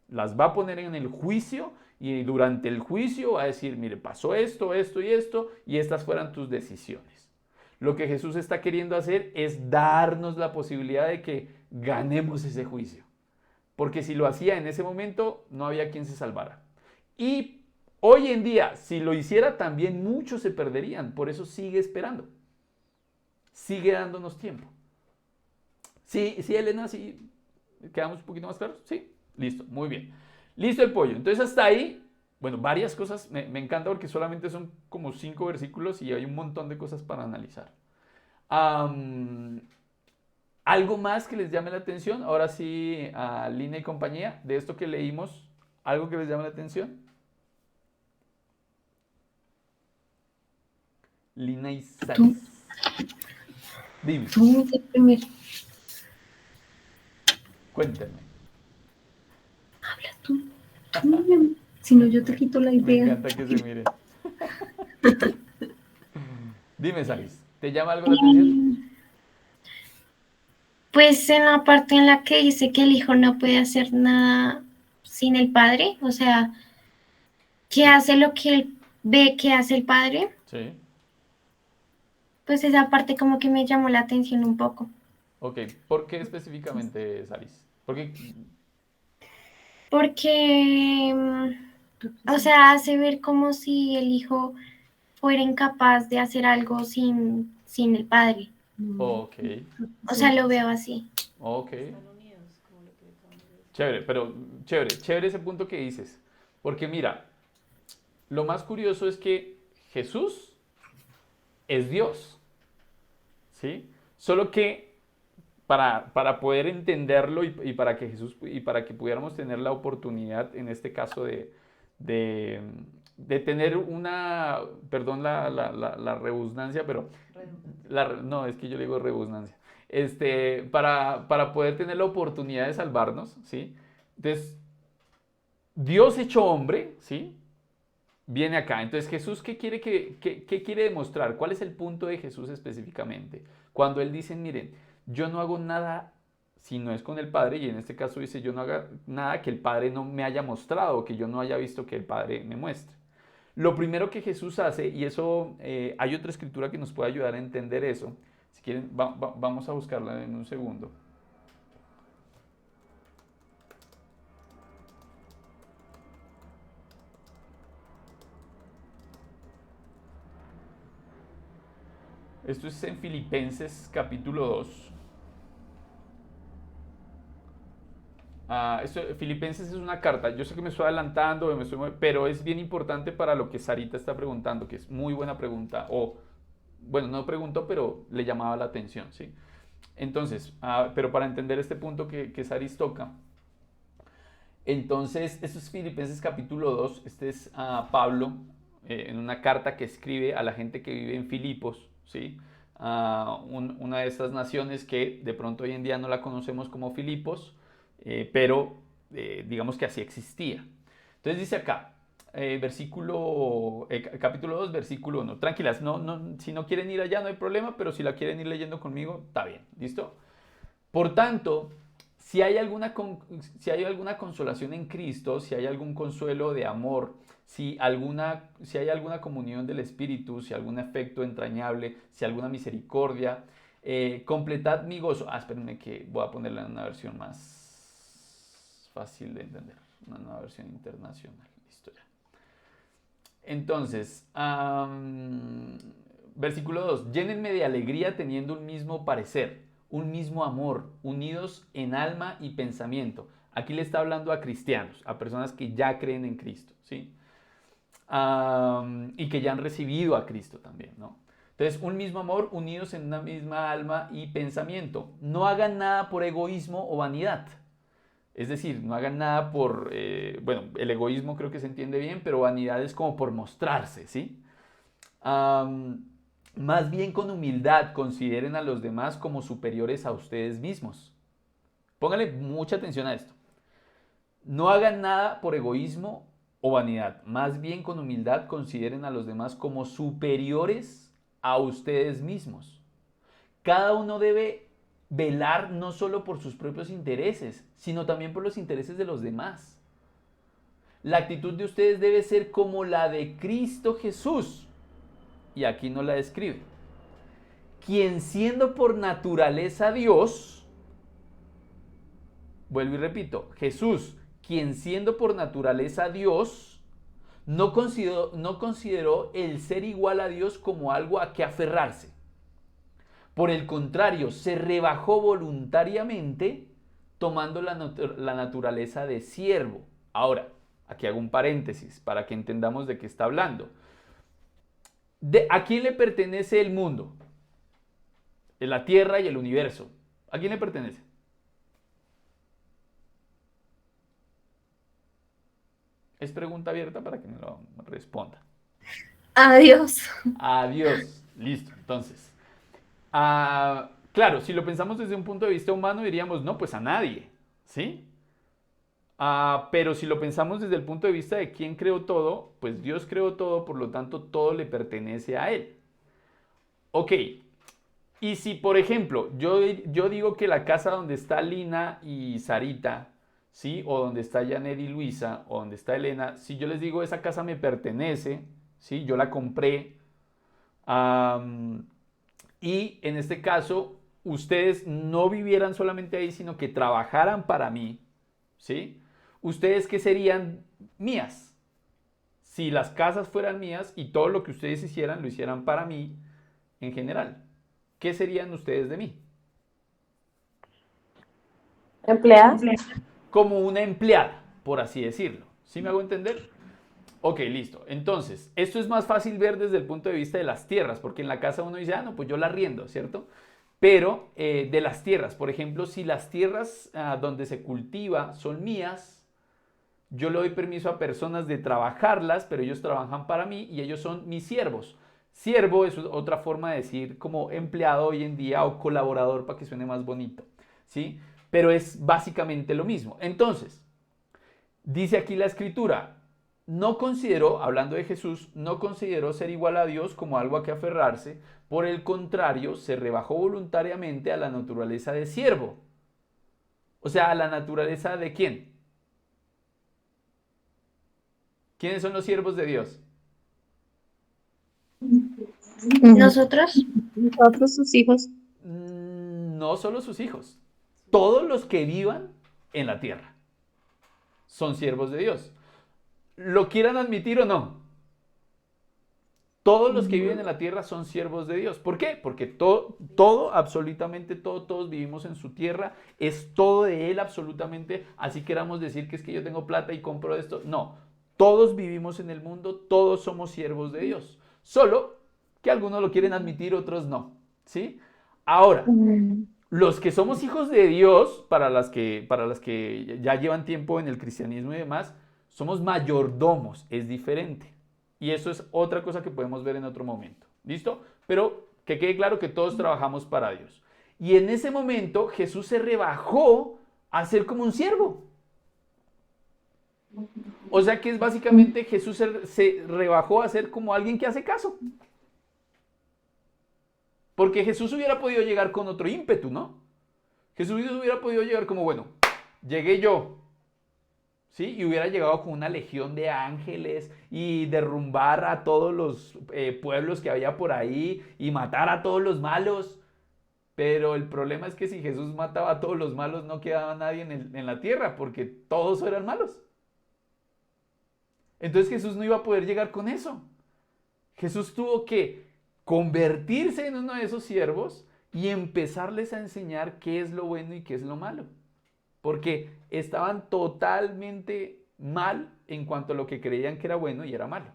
S1: las va a poner en el juicio y durante el juicio va a decir, mire, pasó esto, esto y esto, y estas fueron tus decisiones. Lo que Jesús está queriendo hacer es darnos la posibilidad de que ganemos ese juicio, porque si lo hacía en ese momento, no había quien se salvara. Y hoy en día, si lo hiciera también, muchos se perderían. Por eso sigue esperando. Sigue dándonos tiempo. Sí, Elena, sí. ¿Quedamos un poquito más claros? Sí. Listo, muy bien. Listo el pollo. Entonces hasta ahí, bueno, varias cosas. Me encanta porque solamente son como 5 versículos y hay un montón de cosas para analizar. Am, ¿Algo más que les llame la atención? Ahora sí, a Lina y compañía, de esto que leímos, ¿algo que les llame la atención? Lina y
S4: Tú,
S1: Saris. Dime,
S4: tú de primero.
S1: cuéntame.
S4: Habla tú. Tú, mi amor. Si no, yo te quito la
S1: Me
S4: idea.
S1: encanta que se miren. Dime, Saris, ¿te llama algo la atención?
S7: Pues en la parte en la que dice que el hijo no puede hacer nada sin el padre, o sea, que
S1: Sí.
S7: hace lo que él ve que hace el padre,
S1: Sí.
S7: pues esa parte como que me llamó la atención un poco.
S1: Ok, ¿por qué específicamente, Saris? Porque,
S7: Porque, o sea, hace ver como si el hijo fuera incapaz de hacer algo sin el padre.
S1: ok,
S7: O sea, lo veo así.
S1: ok. Chévere, pero chévere ese punto que dices. Porque mira, lo más curioso es que Jesús es Dios, ¿sí? Solo que para poder entenderlo y para que Jesús y para que pudiéramos tener la oportunidad, en este caso, de, de tener una, perdón la redundancia, pero no, es que yo le digo redundancia. Para poder tener la oportunidad de salvarnos, ¿sí? Entonces, Dios hecho hombre, ¿sí? Viene acá. Entonces, Jesús, ¿qué quiere demostrar? ¿Cuál es el punto de Jesús específicamente? Cuando Él dice, miren, yo no hago nada si no es con el Padre, y en este caso dice, yo no haga nada que el Padre no me haya mostrado, que yo no haya visto que el Padre me muestre. Lo primero que Jesús hace, y eso hay otra escritura que nos puede ayudar a entender eso. Si quieren, vamos a buscarla en un segundo. Esto es en Filipenses capítulo 2. Filipenses es una carta. Yo sé que me estoy adelantando, pero es bien importante para lo que Sarita está preguntando, que es muy buena pregunta. O, bueno, no preguntó, pero le llamaba la atención, ¿sí? Entonces, pero para entender este punto que Saris toca, entonces, esto es Filipenses capítulo 2. Este es Pablo en una carta que escribe a la gente que vive en Filipos, ¿sí? Una de estas naciones que de pronto hoy en día no la conocemos como Filipos, pero digamos que así existía. Entonces dice acá, capítulo 2, versículo 1. Tranquilas, si no quieren ir allá no hay problema, pero si la quieren ir leyendo conmigo, está bien, ¿listo? Por tanto, si hay alguna consolación en Cristo, si hay algún consuelo de amor, si hay alguna comunión del Espíritu, si algún afecto entrañable, si alguna misericordia, completad mi gozo. Espérenme que voy a ponerla en una versión más fácil de entender, una nueva versión internacional. Listo ya. Entonces, versículo 2. Llénenme de alegría teniendo un mismo parecer, un mismo amor, unidos en alma y pensamiento. Aquí le está hablando a cristianos, a personas que ya creen en Cristo, ¿sí? Y que ya han recibido a Cristo también, ¿no? Entonces, un mismo amor, unidos en una misma alma y pensamiento. No hagan nada por egoísmo o vanidad. Es decir, no hagan nada por, bueno, el egoísmo creo que se entiende bien, pero vanidad es como por mostrarse, ¿sí? Más bien con humildad consideren a los demás como superiores a ustedes mismos. Pónganle mucha atención a esto. No hagan nada por egoísmo o vanidad. Más bien con humildad consideren a los demás como superiores a ustedes mismos. Cada uno debe velar no solo por sus propios intereses, sino también por los intereses de los demás. La actitud de ustedes debe ser como la de Cristo Jesús. Y aquí no la describe. Quien siendo por naturaleza Dios, vuelvo y repito, Jesús, quien siendo por naturaleza Dios, no consideró el ser igual a Dios como algo a que aferrarse. Por el contrario, se rebajó voluntariamente, tomando la naturaleza de siervo. Ahora, aquí hago un paréntesis para que entendamos de qué está hablando. ¿A quién le pertenece el mundo? La tierra y el universo. ¿A quién le pertenece? Es pregunta abierta para que me lo responda.
S7: Adiós.
S1: A Dios. Listo. Entonces, claro, si lo pensamos desde un punto de vista humano, diríamos, no, pues a nadie. ¿Sí? Pero si lo pensamos desde el punto de vista de quién creó todo, pues Dios creó todo, por lo tanto, todo le pertenece a Él. Ok. Y si, por ejemplo, yo digo que la casa donde está Lina y Sarita, ¿sí? O donde está Janet y Luisa, o donde está Elena, si yo les digo esa casa me pertenece, ¿sí? Yo la compré, y en este caso ustedes no vivieran solamente ahí, sino que trabajaran para mí, ¿sí? ¿Ustedes qué serían mías? Si las casas fueran mías y todo lo que ustedes hicieran, lo hicieran para mí en general, ¿qué serían ustedes de mí?
S2: ¿Empleadas?
S1: Como una empleada, por así decirlo. ¿Sí me hago entender? Ok, listo. Entonces, esto es más fácil ver desde el punto de vista de las tierras, porque en la casa uno dice, no, pues yo la arriendo, ¿cierto? Pero de las tierras, por ejemplo, si las tierras donde se cultiva son mías, yo le doy permiso a personas de trabajarlas, pero ellos trabajan para mí y ellos son mis siervos. Siervo es otra forma de decir como empleado hoy en día o colaborador para que suene más bonito, ¿sí? Pero es básicamente lo mismo. Entonces, dice aquí la escritura, no consideró, hablando de Jesús, no consideró ser igual a Dios como algo a que aferrarse, por el contrario, se rebajó voluntariamente a la naturaleza de siervo. O sea, a la naturaleza de ¿quién? ¿Quiénes son los siervos de Dios?
S7: Nosotros,
S2: Nosotros, sus hijos.
S1: No solo sus hijos, todos los que vivan en la tierra son siervos de Dios. ¿Lo quieran admitir o no? Todos los que viven en la tierra son siervos de Dios. ¿Por qué? Porque todo, absolutamente todo, todos vivimos en su tierra, es todo de Él absolutamente, así queramos decir que es que yo tengo plata y compro esto. No, todos vivimos en el mundo, todos somos siervos de Dios. Solo que algunos lo quieren admitir, otros no. ¿Sí? Ahora, los que somos hijos de Dios, para las que ya llevan tiempo en el cristianismo y demás, somos mayordomos, es diferente. Y eso es otra cosa que podemos ver en otro momento. ¿Listo? Pero que quede claro que todos trabajamos para Dios. Y en ese momento Jesús se rebajó a ser como un siervo. O sea que es básicamente Jesús se rebajó a ser como alguien que hace caso. Porque Jesús hubiera podido llegar con otro ímpetu, ¿no? Jesús hubiera podido llegar como, bueno, llegué yo, ¿sí? Y hubiera llegado con una legión de ángeles y derrumbar a todos los pueblos que había por ahí y matar a todos los malos. Pero el problema es que si Jesús mataba a todos los malos, no quedaba nadie en la tierra, porque todos eran malos. Entonces Jesús no iba a poder llegar con eso. Jesús tuvo que convertirse en uno de esos siervos y empezarles a enseñar qué es lo bueno y qué es lo malo. Porque estaban totalmente mal en cuanto a lo que creían que era bueno y era malo.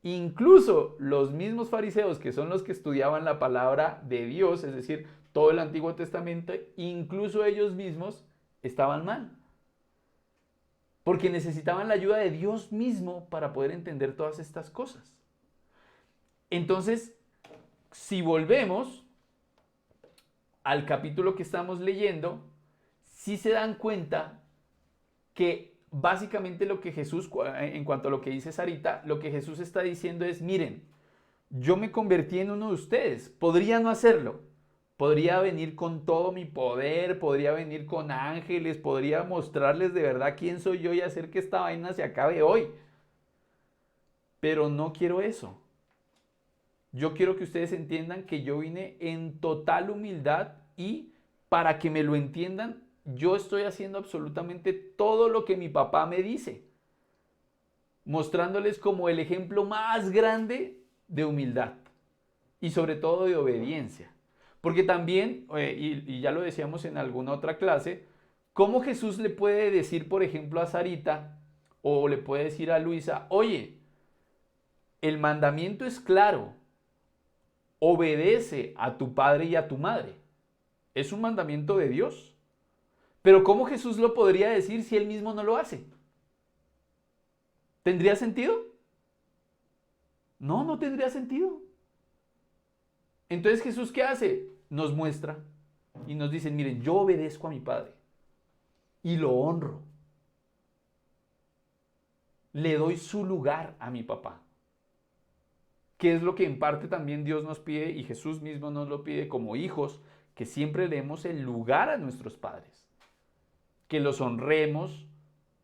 S1: Incluso los mismos fariseos, que son los que estudiaban la palabra de Dios, es decir, todo el Antiguo Testamento, incluso ellos mismos estaban mal. Porque necesitaban la ayuda de Dios mismo para poder entender todas estas cosas. Entonces, si volvemos al capítulo que estamos leyendo, sí se dan cuenta que básicamente lo que Jesús, en cuanto a lo que dice Sarita, lo que Jesús está diciendo es, miren, yo me convertí en uno de ustedes, podría no hacerlo, podría venir con todo mi poder, podría venir con ángeles, podría mostrarles de verdad quién soy yo y hacer que esta vaina se acabe hoy, pero no quiero eso. Yo quiero que ustedes entiendan que yo vine en total humildad y para que me lo entiendan, yo estoy haciendo absolutamente todo lo que mi papá me dice, mostrándoles como el ejemplo más grande de humildad y sobre todo de obediencia. Porque también, y ya lo decíamos en alguna otra clase, ¿Cómo Jesús le puede decir, por ejemplo, a Sarita o le puede decir a Luisa, oye, el mandamiento es claro, obedece a tu padre y a tu madre? Es un mandamiento de Dios. Pero ¿cómo Jesús lo podría decir si él mismo no lo hace? ¿Tendría sentido? No, no tendría sentido. Entonces Jesús, ¿qué hace? Nos muestra y nos dice, miren, yo obedezco a mi padre y lo honro. Le doy su lugar a mi papá. Que es lo que en parte también Dios nos pide y Jesús mismo nos lo pide como hijos, que siempre le demos el lugar a nuestros padres, que los honremos.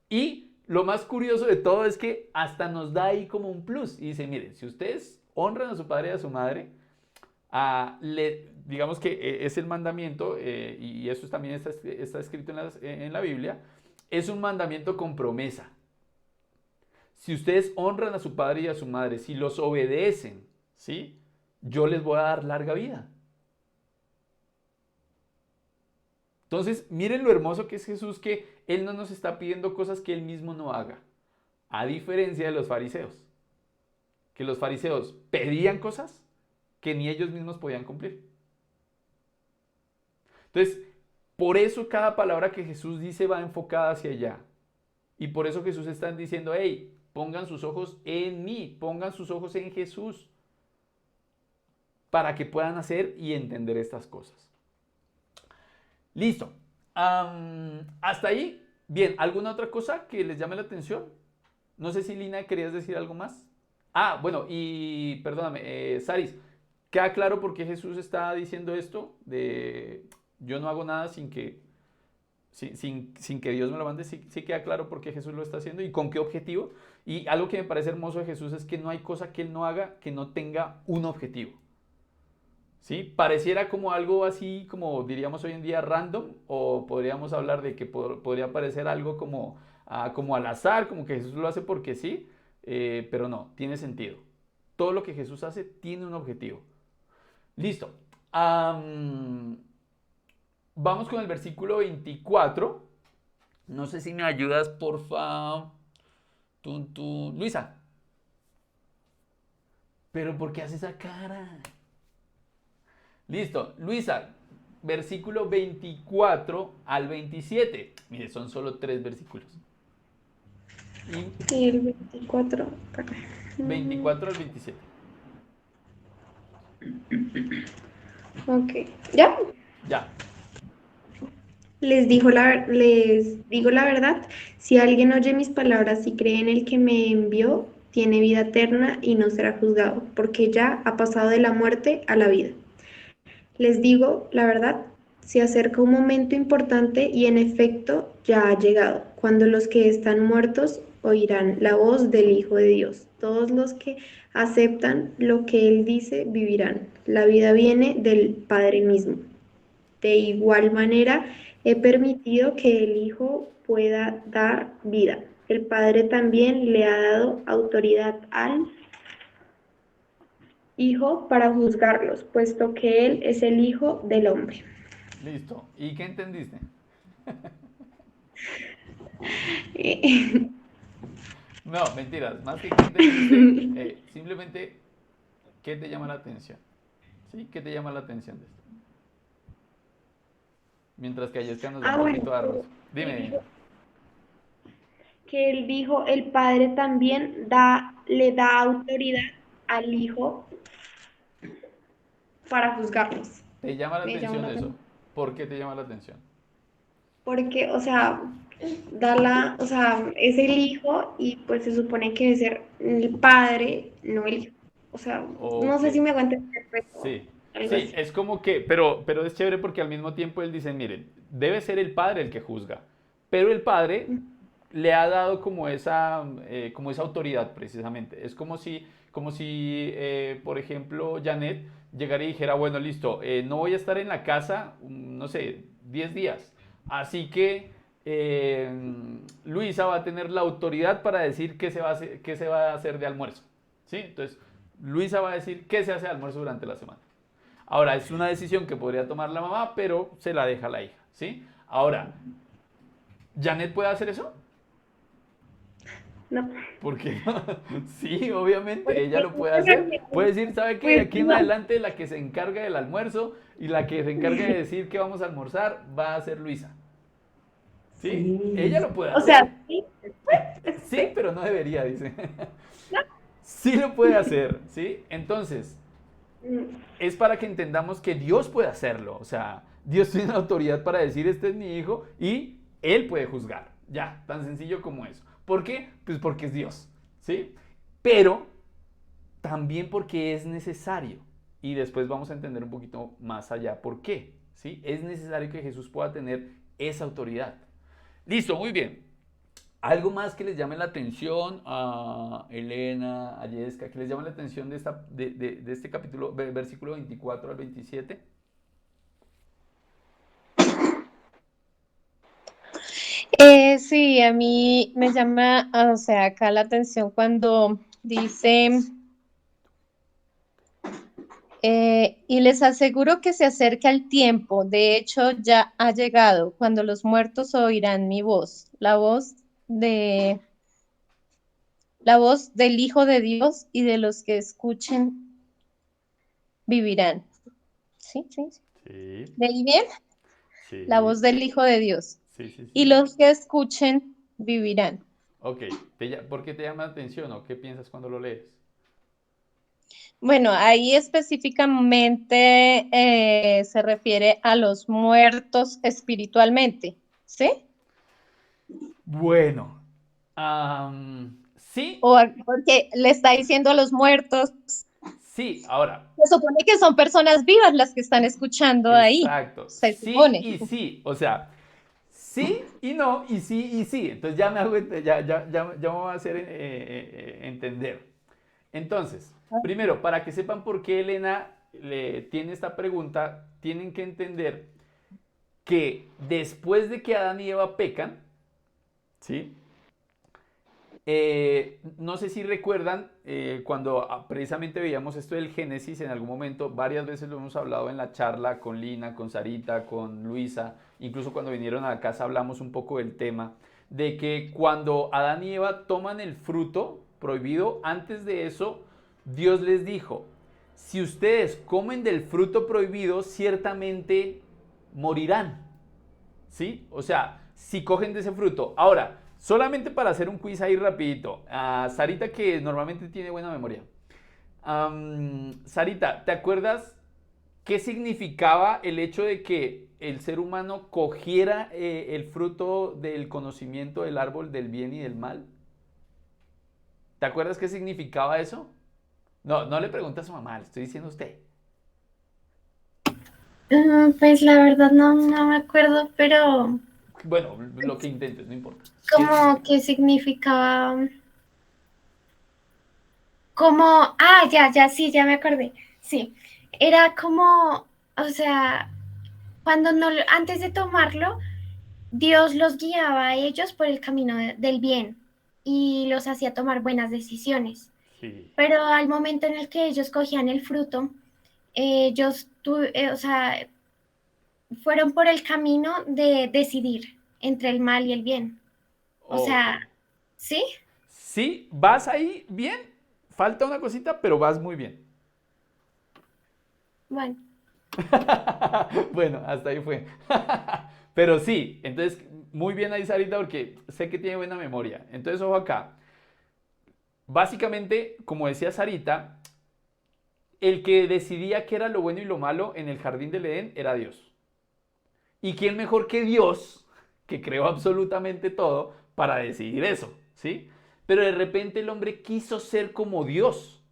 S1: Y lo más curioso de todo es que hasta nos da ahí como un plus y dice, miren, si ustedes honran a su padre y a su madre, digamos que es el mandamiento, y eso también está escrito en la Biblia, es un mandamiento con promesa. Si ustedes honran a su padre y a su madre, si los obedecen, ¿sí? Yo les voy a dar larga vida. Entonces, miren lo hermoso que es Jesús, que Él no nos está pidiendo cosas que Él mismo no haga. A diferencia de los fariseos, que los fariseos pedían cosas que ni ellos mismos podían cumplir. Entonces, por eso cada palabra que Jesús dice va enfocada hacia allá. Y por eso Jesús está diciendo, hey, pongan sus ojos en mí, pongan sus ojos en Jesús, para que puedan hacer y entender estas cosas. Listo. Hasta ahí. Bien, ¿alguna otra cosa que les llame la atención? No sé si Lina, ¿querías decir algo más? Bueno, y perdóname, Saris, ¿queda claro por qué Jesús está diciendo esto? De yo no hago nada sin que Dios me lo mande. Sí queda claro por qué Jesús lo está haciendo y con qué objetivo. Y algo que me parece hermoso de Jesús es que no hay cosa que Él no haga que no tenga un objetivo. ¿Sí? Pareciera como algo así, como diríamos hoy en día, random, o podríamos hablar de que podría parecer algo como al azar, como que Jesús lo hace porque sí, pero no, tiene sentido. Todo lo que Jesús hace tiene un objetivo. Listo. Vamos con el versículo 24. No sé si me ayudas, porfa. Luisa. ¿Pero por qué haces esa cara? Listo. Acá, versículo 24 al 27. Mire, son solo 3 versículos.
S7: Y el 24.
S1: 24 al 27.
S7: Ok. ¿Ya?
S1: Ya.
S7: Les digo la verdad, si alguien oye mis palabras y cree en el que me envió, tiene vida eterna y no será juzgado, porque ya ha pasado de la muerte a la vida. Les digo la verdad, se acerca un momento importante y en efecto ya ha llegado, cuando los que están muertos oirán la voz del Hijo de Dios. Todos los que aceptan lo que Él dice vivirán. La vida viene del Padre mismo. De igual manera, he permitido que el Hijo pueda dar vida. El Padre también le ha dado autoridad al Hijo para juzgarlos, puesto que Él es el Hijo del Hombre.
S1: Listo. ¿Y qué entendiste? No, mentiras. Más que qué entendiste, simplemente, ¿qué te llama la atención? ¿Sí? ¿Qué te llama la atención de esto? Mientras que Ayesca nos da un poquito de arroz. Dime.
S7: Que Él dijo, el Padre también le da autoridad al Hijo para juzgarlos.
S1: ¿Te llama la
S7: Me llama
S1: atención
S7: la
S1: eso?
S7: atención.
S1: ¿Por qué te llama la atención?
S7: Porque, o sea, es el Hijo y pues se supone que debe ser el Padre, no el Hijo. O sea, no sé
S1: Ok.
S7: si me aguanto entender, pero
S1: Sí,
S7: algo
S1: sí,
S7: así.
S1: es como que, pero es chévere porque al mismo tiempo él dice, miren, debe ser el padre el que juzga, pero el padre le ha dado como esa autoridad precisamente. Es como si por ejemplo, Janet llegara y dijera, bueno, listo, no voy a estar en la casa, no sé, 10 días, así que Luisa va a tener la autoridad para decir qué se va a hacer de almuerzo, ¿sí? Entonces, Luisa va a decir qué se hace de almuerzo durante la semana. Ahora, es una decisión que podría tomar la mamá, pero se la deja a la hija, ¿sí? Ahora, ¿Janet puede hacer eso?
S7: No.
S1: ¿Por qué no? Sí, obviamente,
S7: Pues,
S1: ella lo puede hacer. Puede decir, ¿sabe qué? De aquí en adelante la que se encarga del almuerzo y la que se encarga de decir que vamos a almorzar va a ser Luisa. ¿Sí? Ella lo puede
S7: O
S1: hacer.
S7: sea, sí,
S1: Sí, pero no debería, dice. Sí lo puede hacer, ¿sí? Entonces, es para que entendamos que Dios puede hacerlo. O sea, Dios tiene la autoridad para decir, este es mi hijo, y Él puede juzgar. Ya, tan sencillo como eso. ¿Por qué? Pues porque es Dios, ¿sí? Pero también porque es necesario. Y después vamos a entender un poquito más allá por qué, ¿sí? Es necesario que Jesús pueda tener esa autoridad. Listo, muy bien. ¿Algo más que les llame la atención a Elena, a Yesca, que les llame la atención de este capítulo, versículo 24 al 27?
S2: Sí, a mí me llama, o sea, acá la atención cuando dice, y les aseguro que se acerca el tiempo, de hecho ya ha llegado, cuando los muertos oirán mi voz, de, la voz del Hijo de Dios, y de los que escuchen vivirán. ¿Sí? ¿Sí?
S1: Sí,
S2: ¿Leí bien? La
S1: sí,
S2: voz del Hijo de Dios.
S1: sí, sí,
S2: Y
S1: sí.
S2: los que escuchen vivirán.
S1: Ok, ¿por qué te llama la atención o qué piensas cuando lo lees?
S2: Bueno, ahí específicamente se refiere a los muertos espiritualmente, ¿sí?
S1: Bueno, sí,
S2: Porque le está diciendo a los muertos,
S1: sí, ahora,
S2: se supone que son personas vivas las que están escuchando ahí,
S1: exacto,
S2: se
S1: sí
S2: supone.
S1: y sí, o sea, sí y no, y sí y sí, entonces ya me hago, ya me voy a hacer entender. Entonces, primero, para que sepan por qué Elena le tiene esta pregunta, tienen que entender que después de que Adán y Eva pecan, ¿sí? No sé si recuerdan cuando precisamente veíamos esto del Génesis en algún momento, varias veces lo hemos hablado en la charla con Lina, con Sarita, con Luisa, incluso cuando vinieron a la casa hablamos un poco del tema, de que cuando Adán y Eva toman el fruto prohibido, antes de eso Dios les dijo, si ustedes comen del fruto prohibido, ciertamente morirán. ¿Sí? O sea, si cogen de ese fruto. Ahora, solamente para hacer un quiz ahí rapidito. A Sarita, que normalmente tiene buena memoria. Sarita, ¿te acuerdas qué significaba el hecho de que el ser humano cogiera el fruto del conocimiento del árbol del bien y del mal? ¿Te acuerdas qué significaba eso? No, no le preguntes a su mamá, le estoy diciendo a usted.
S4: Pues la verdad no me acuerdo, pero
S1: Bueno, lo que intentes, no importa. ¿Qué
S4: como que significaba, como, sí, ya me acordé. Sí, era como, o sea, cuando no, antes de tomarlo, Dios los guiaba a ellos por el camino del bien y los hacía tomar buenas decisiones.
S1: Sí.
S4: Pero al momento en el que ellos cogían el fruto, o sea, fueron por el camino de decidir entre el mal y el bien. O
S1: Ok.
S4: sea, ¿sí?
S1: Sí, vas ahí bien. Falta una cosita, pero vas muy bien.
S4: Bueno,
S1: Bueno, hasta ahí fue. Pero sí, entonces, muy bien ahí, Sarita, porque sé que tiene buena memoria. Entonces, ojo acá. Básicamente, como decía Sarita, el que decidía qué era lo bueno y lo malo en el jardín del Edén era Dios. ¿Y quién mejor que Dios, que creó absolutamente todo, para decidir eso? ¿Sí? Pero de repente el hombre quiso ser como Dios.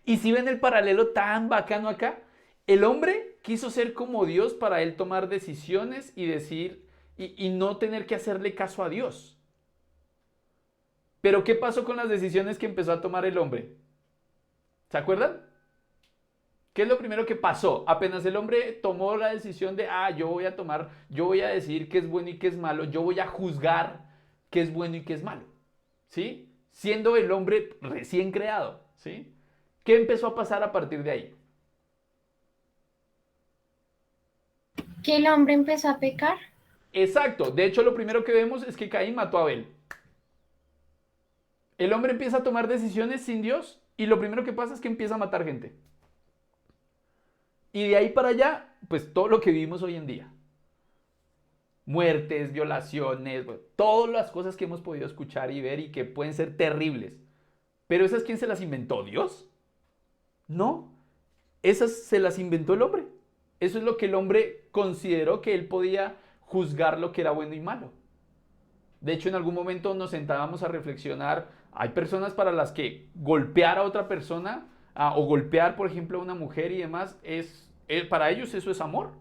S1: Y si ven el paralelo tan bacano acá, el hombre quiso ser como Dios para él tomar decisiones y decir y no tener que hacerle caso a Dios. Pero ¿qué pasó con las decisiones que empezó a tomar el hombre? ¿Se acuerdan? ¿Qué es lo primero que pasó? Apenas el hombre tomó la decisión de, yo voy a decidir qué es bueno y qué es malo, yo voy a juzgar qué es bueno y qué es malo. ¿Sí? Siendo el hombre recién creado. ¿Sí? ¿Qué empezó a pasar a partir de ahí?
S4: que el hombre empezó a pecar.
S1: Exacto. De hecho, lo primero que vemos es que Caín mató a Abel. El hombre empieza a tomar decisiones sin Dios y lo primero que pasa es que empieza a matar gente. Y de ahí para allá, pues todo lo que vivimos hoy en día. Muertes, violaciones, bueno, todas las cosas que hemos podido escuchar y ver y que pueden ser terribles. Pero ¿esas quién se las inventó? ¿Dios? No, esas se las inventó el hombre. Eso es lo que el hombre consideró que él podía juzgar lo que era bueno y malo. De hecho, en algún momento nos sentábamos a reflexionar. Hay personas para las que golpear a otra persona o golpear, por ejemplo, a una mujer y demás, para ellos eso es amor.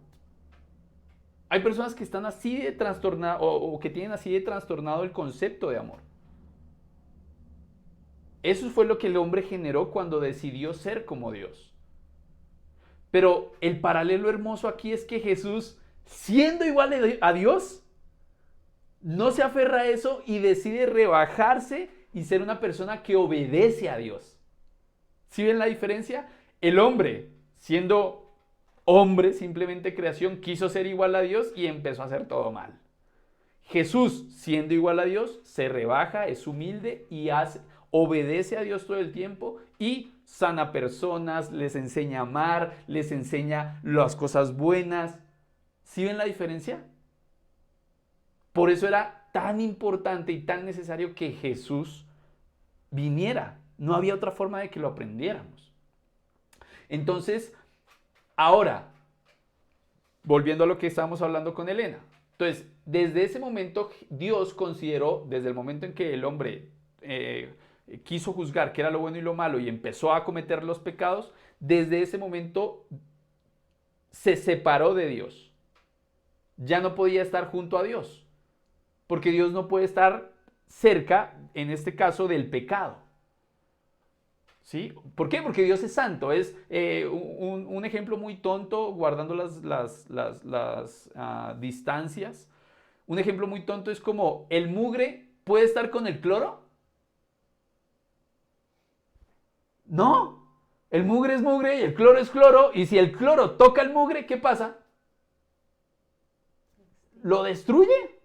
S1: Hay personas que están así de trastornado o que tienen así de trastornado el concepto de amor. Eso fue lo que el hombre generó cuando decidió ser como Dios. Pero el paralelo hermoso aquí es que Jesús, siendo igual a Dios, no se aferra a eso y decide rebajarse y ser una persona que obedece a Dios. ¿Sí ven la diferencia? El hombre, siendo hombre, simplemente creación, quiso ser igual a Dios y empezó a hacer todo mal. Jesús, siendo igual a Dios, se rebaja, es humilde y obedece a Dios todo el tiempo y sana personas, les enseña a amar, les enseña las cosas buenas. ¿Sí ven la diferencia? Por eso era tan importante y tan necesario que Jesús viniera. No había otra forma de que lo aprendiéramos. Entonces, ahora, volviendo a lo que estábamos hablando con Elena. Entonces, desde ese momento, Dios consideró, desde el momento en que el hombre quiso juzgar qué era lo bueno y lo malo y empezó a cometer los pecados, desde ese momento se separó de Dios. Ya no podía estar junto a Dios, porque Dios no puede estar cerca, en este caso, del pecado. ¿Sí? ¿Por qué? Porque Dios es santo. Es un ejemplo muy tonto, guardando las distancias. Un ejemplo muy tonto es como el mugre puede estar con el cloro. No, el mugre es mugre y el cloro es cloro. Y si el cloro toca el mugre, ¿qué pasa? Lo destruye.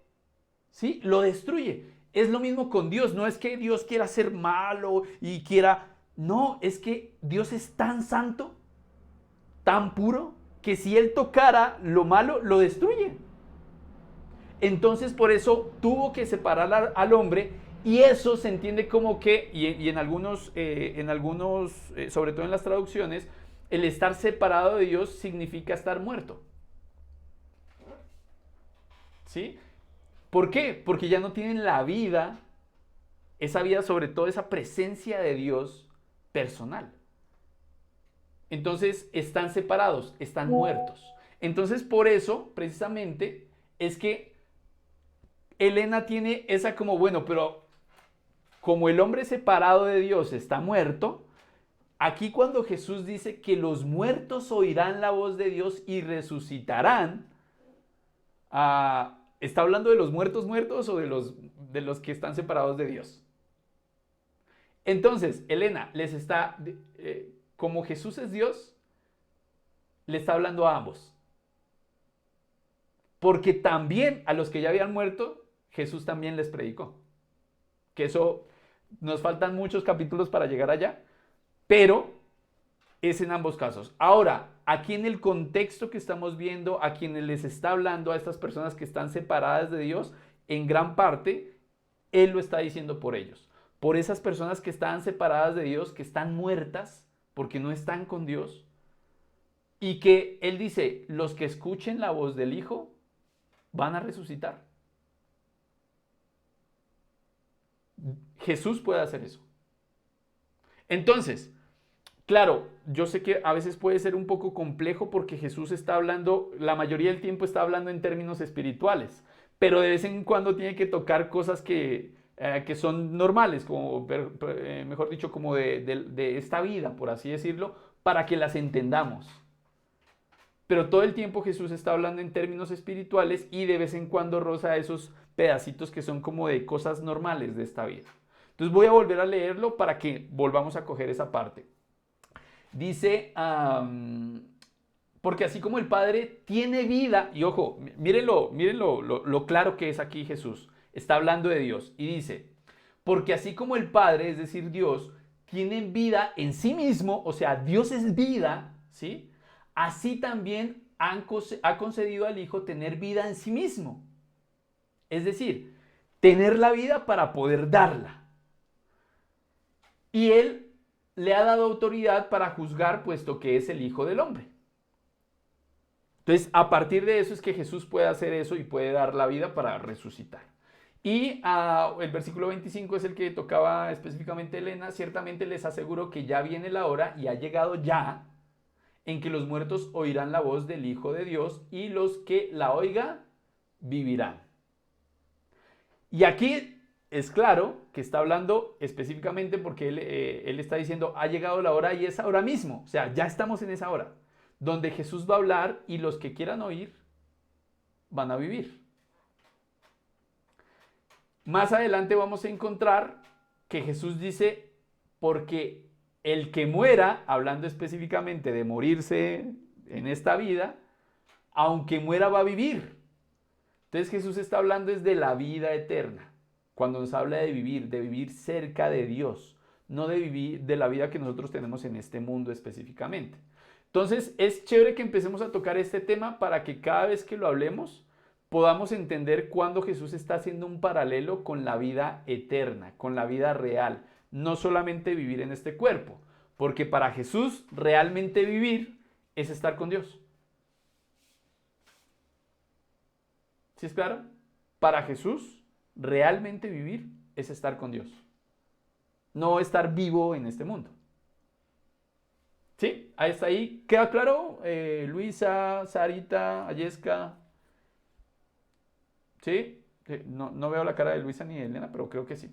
S1: ¿Sí? Lo destruye. Es lo mismo con Dios. No es que Dios quiera ser malo y quiera... No, es que Dios es tan santo, tan puro, que si Él tocara lo malo, lo destruye. Entonces, por eso tuvo que separar al hombre, y eso se entiende como que, y en algunos, sobre todo en las traducciones, el estar separado de Dios significa estar muerto. ¿Sí? ¿Por qué? Porque ya no tienen la vida, esa vida, sobre todo esa presencia de Dios personal. Entonces están separados, están muertos. Entonces por eso, precisamente, es que Elena tiene esa como, bueno, pero como el hombre separado de Dios está muerto, aquí cuando Jesús dice que los muertos oirán la voz de Dios y resucitarán, ¿está hablando de los muertos o de los que están separados de Dios? Entonces, Elena les está, como Jesús es Dios, le está hablando a ambos. Porque también a los que ya habían muerto, Jesús también les predicó. Que eso, nos faltan muchos capítulos para llegar allá, pero es en ambos casos. Ahora, aquí en el contexto que estamos viendo, a quienes les está hablando, a estas personas que están separadas de Dios, en gran parte, Él lo está diciendo por ellos. Por esas personas que están separadas de Dios, que están muertas porque no están con Dios, y que Él dice, los que escuchen la voz del Hijo van a resucitar. Jesús puede hacer eso. Entonces, claro, yo sé que a veces puede ser un poco complejo porque Jesús está hablando, la mayoría del tiempo está hablando en términos espirituales, pero de vez en cuando tiene que tocar cosas que son normales, como, mejor dicho, como de esta vida, por así decirlo, para que las entendamos. Pero todo el tiempo Jesús está hablando en términos espirituales y de vez en cuando roza esos pedacitos que son como de cosas normales de esta vida. Entonces voy a volver a leerlo para que volvamos a coger esa parte. Dice, Porque así como el Padre tiene vida, y ojo, mírenlo lo claro que es aquí Jesús. Está hablando de Dios y dice, porque así como el Padre, es decir, Dios, tiene vida en sí mismo, o sea, Dios es vida, ¿sí? Así también ha concedido al Hijo tener vida en sí mismo. Es decir, tener la vida para poder darla. Y Él le ha dado autoridad para juzgar, puesto que es el Hijo del Hombre. Entonces, a partir de eso es que Jesús puede hacer eso y puede dar la vida para resucitar. Y el versículo 25 es el que tocaba específicamente Elena. Ciertamente les aseguro que ya viene la hora y ha llegado ya en que los muertos oirán la voz del Hijo de Dios y los que la oigan vivirán. Y aquí es claro que está hablando específicamente porque él está diciendo ha llegado la hora y es ahora mismo. O sea, ya estamos en esa hora donde Jesús va a hablar y los que quieran oír van a vivir. Más adelante vamos a encontrar que Jesús dice, porque el que muera, hablando específicamente de morirse en esta vida, aunque muera va a vivir. Entonces Jesús está hablando es de la vida eterna. Cuando nos habla de vivir cerca de Dios, no de vivir de la vida que nosotros tenemos en este mundo específicamente. Entonces es chévere que empecemos a tocar este tema para que cada vez que lo hablemos podamos entender cuándo Jesús está haciendo un paralelo con la vida eterna, con la vida real, no solamente vivir en este cuerpo, porque para Jesús realmente vivir es estar con Dios. ¿Sí es claro? Para Jesús realmente vivir es estar con Dios, no estar vivo en este mundo. ¿Sí? Ahí está ahí. ¿Queda claro? Luisa, Sarita, Ayesca. ¿Sí? No veo la cara de Luisa ni de Elena, pero creo que sí.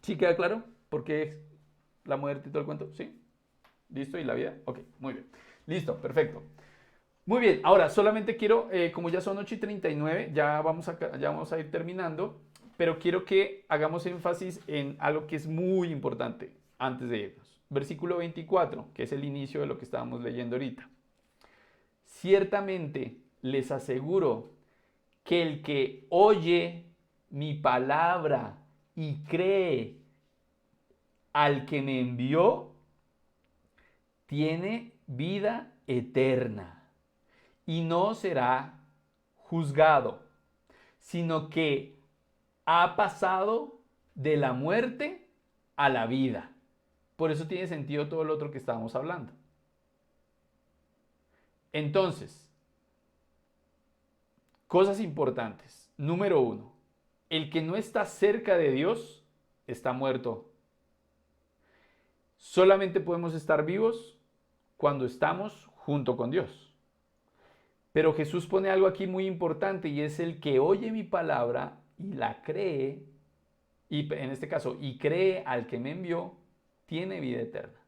S1: ¿Sí queda claro? ¿Por qué la muerte y todo el cuento? ¿Sí? ¿Listo? ¿Y la vida? Ok, muy bien. Listo, perfecto. Muy bien, ahora solamente quiero, como ya son 8:39, ya vamos a ir terminando, pero quiero que hagamos énfasis en algo que es muy importante antes de irnos. Versículo 24, que es el inicio de lo que estábamos leyendo ahorita. Ciertamente les aseguro que el que oye mi palabra y cree al que me envió, tiene vida eterna y no será juzgado, sino que ha pasado de la muerte a la vida. Por eso tiene sentido todo lo otro que estábamos hablando. Entonces, cosas importantes. Número 1, el que no está cerca de Dios está muerto. Solamente podemos estar vivos cuando estamos junto con Dios. Pero Jesús pone algo aquí muy importante y es el que oye mi palabra y la cree, y en este caso, y cree al que me envió, tiene vida eterna.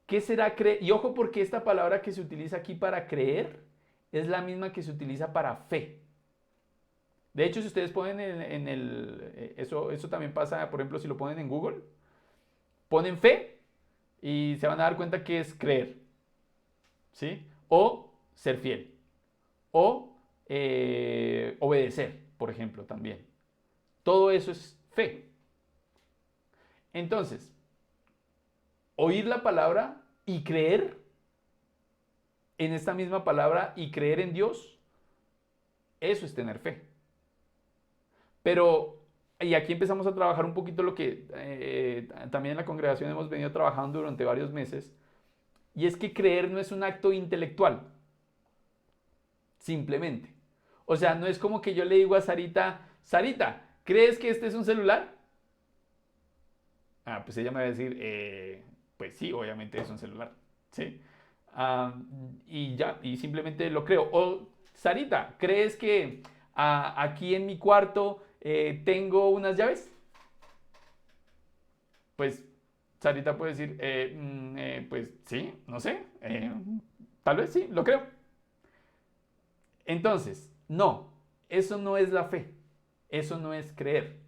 S1: ¿Qué será creer? Y ojo, porque esta palabra que se utiliza aquí para creer es la misma que se utiliza para fe. De hecho, si ustedes ponen eso también pasa, por ejemplo, si lo ponen en Google, ponen fe y se van a dar cuenta que es creer, ¿sí? O ser fiel, o obedecer, por ejemplo, también. Todo eso es fe. Entonces, oír la palabra y creer en esta misma palabra y creer en Dios, eso es tener fe. Pero, y aquí empezamos a trabajar un poquito lo que también en la congregación hemos venido trabajando durante varios meses, y es que creer no es un acto intelectual, simplemente. O sea, no es como que yo le digo a Sarita, Sarita, ¿crees que este es un celular? Pues ella me va a decir, pues sí, obviamente es un celular, ¿sí? Y ya, y simplemente lo creo. O, Sarita, ¿crees que aquí en mi cuarto tengo unas llaves? Pues Sarita puede decir, pues sí, no sé, tal vez sí, lo creo. Entonces, no, eso no es la fe, eso no es creer,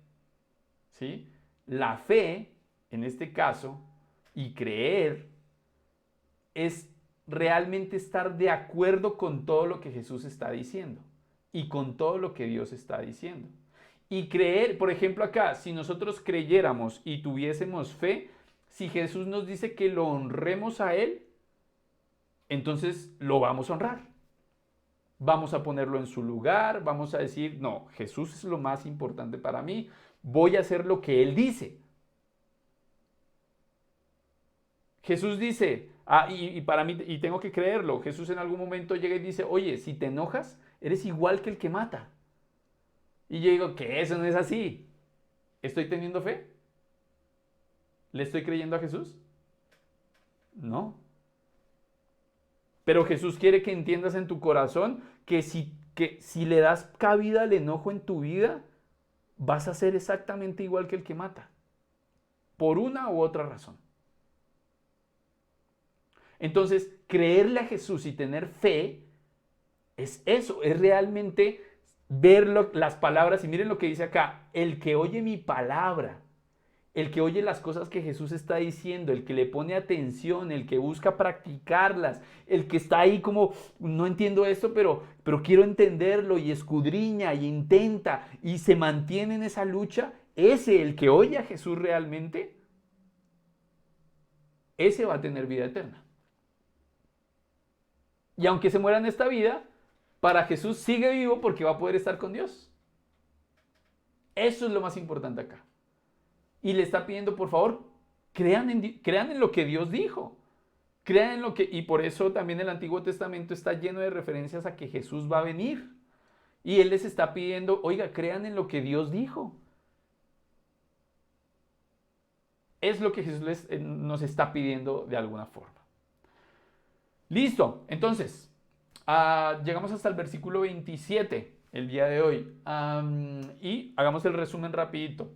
S1: ¿sí? La fe, en este caso, y creer, es realmente estar de acuerdo con todo lo que Jesús está diciendo y con todo lo que Dios está diciendo. Y creer, por ejemplo acá, si nosotros creyéramos y tuviésemos fe, si Jesús nos dice que lo honremos a Él, entonces lo vamos a honrar. Vamos a ponerlo en su lugar, vamos a decir, no, Jesús es lo más importante para mí, voy a hacer lo que Él dice. Jesús dice, y para mí, y tengo que creerlo, Jesús en algún momento llega y dice, oye, si te enojas, eres igual que el que mata. Y yo digo, que eso no es así. ¿Estoy teniendo fe? ¿Le estoy creyendo a Jesús? No. Pero Jesús quiere que entiendas en tu corazón que si le das cabida al enojo en tu vida, vas a ser exactamente igual que el que mata. Por una u otra razón. Entonces, creerle a Jesús y tener fe es eso, es realmente ver las palabras. Y miren lo que dice acá, el que oye mi palabra, el que oye las cosas que Jesús está diciendo, el que le pone atención, el que busca practicarlas, el que está ahí como, no entiendo esto, pero quiero entenderlo y escudriña y intenta y se mantiene en esa lucha, ese, el que oye a Jesús realmente, ese va a tener vida eterna. Y aunque se muera en esta vida, para Jesús sigue vivo porque va a poder estar con Dios. Eso es lo más importante acá. Y le está pidiendo, por favor, crean en lo que Dios dijo. Crean en lo que... Y por eso también el Antiguo Testamento está lleno de referencias a que Jesús va a venir. Y Él les está pidiendo, oiga, crean en lo que Dios dijo. Es lo que Jesús nos está pidiendo de alguna forma. Listo, entonces, llegamos hasta el versículo 27 el día de hoy. Y hagamos el resumen rapidito.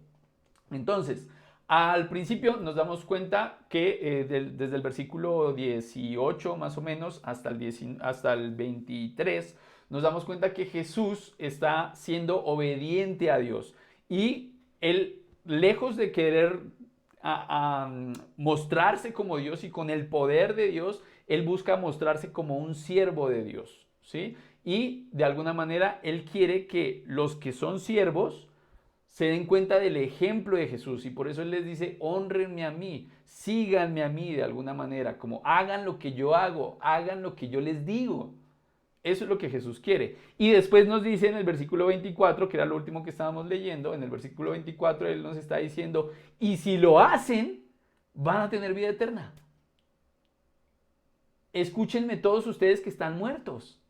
S1: Entonces, al principio nos damos cuenta que desde el versículo 18 más o menos hasta el 23, nos damos cuenta que Jesús está siendo obediente a Dios. Y Él, lejos de querer mostrarse como Dios y con el poder de Dios, Él busca mostrarse como un siervo de Dios, ¿sí? Y de alguna manera Él quiere que los que son siervos se den cuenta del ejemplo de Jesús, y por eso Él les dice, hónrenme a mí, síganme a mí de alguna manera, como hagan lo que yo hago, hagan lo que yo les digo. Eso es lo que Jesús quiere. Y después nos dice en el versículo 24, que era lo último que estábamos leyendo, en el versículo 24 Él nos está diciendo, y si lo hacen, van a tener vida eterna. Escúchenme todos ustedes que están muertos,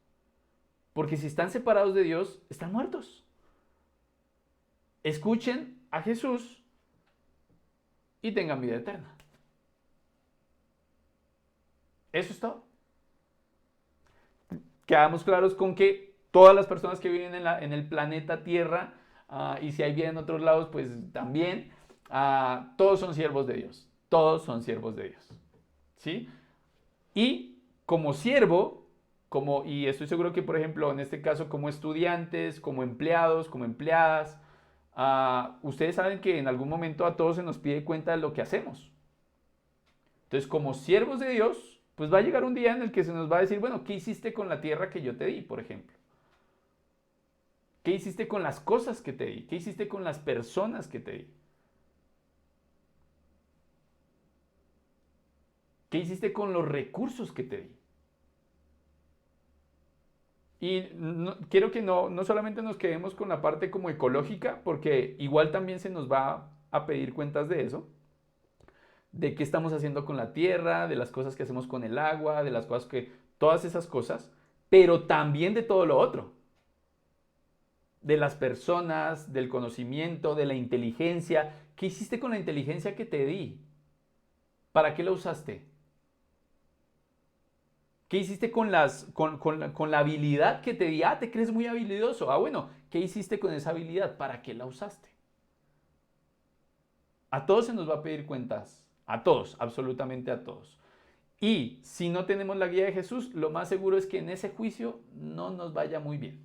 S1: porque si están separados de Dios, están muertos. Escuchen a Jesús y tengan vida eterna. Eso es todo. Quedamos claros con que todas las personas que viven en el planeta Tierra, y si hay vida en otros lados, pues también, todos son siervos de Dios. Todos son siervos de Dios. ¿Sí? Y como siervo, y estoy seguro que, por ejemplo, en este caso, como estudiantes, como empleados, como empleadas, ustedes saben que en algún momento a todos se nos pide cuenta de lo que hacemos. Entonces, como siervos de Dios, pues va a llegar un día en el que se nos va a decir, bueno, ¿qué hiciste con la tierra que yo te di, por ejemplo? ¿Qué hiciste con las cosas que te di? ¿Qué hiciste con las personas que te di? ¿Qué hiciste con los recursos que te di? Y quiero que no solamente nos quedemos con la parte como ecológica, porque igual también se nos va a pedir cuentas de eso, de qué estamos haciendo con la tierra, de las cosas que hacemos con el agua, de las cosas todas esas cosas, pero también de todo lo otro, de las personas, del conocimiento, de la inteligencia. ¿Qué hiciste con la inteligencia que te di? ¿Para qué la usaste? ¿Qué hiciste con la habilidad que te di? Te crees muy habilidoso. Bueno, ¿qué hiciste con esa habilidad? ¿Para qué la usaste? A todos se nos va a pedir cuentas. A todos, absolutamente a todos. Y si no tenemos la guía de Jesús, lo más seguro es que en ese juicio no nos vaya muy bien.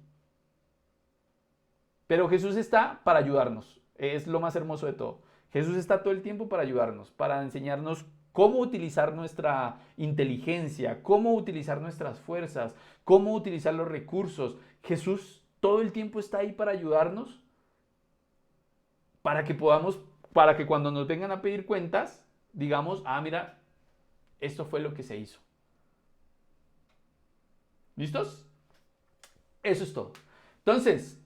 S1: Pero Jesús está para ayudarnos. Es lo más hermoso de todo. Jesús está todo el tiempo para ayudarnos, para enseñarnos cómo utilizar nuestra inteligencia, cómo utilizar nuestras fuerzas, cómo utilizar los recursos. Jesús todo el tiempo está ahí para ayudarnos, para que podamos, para que cuando nos vengan a pedir cuentas, digamos, ah, mira, esto fue lo que se hizo. ¿Listos? Eso es todo. Entonces,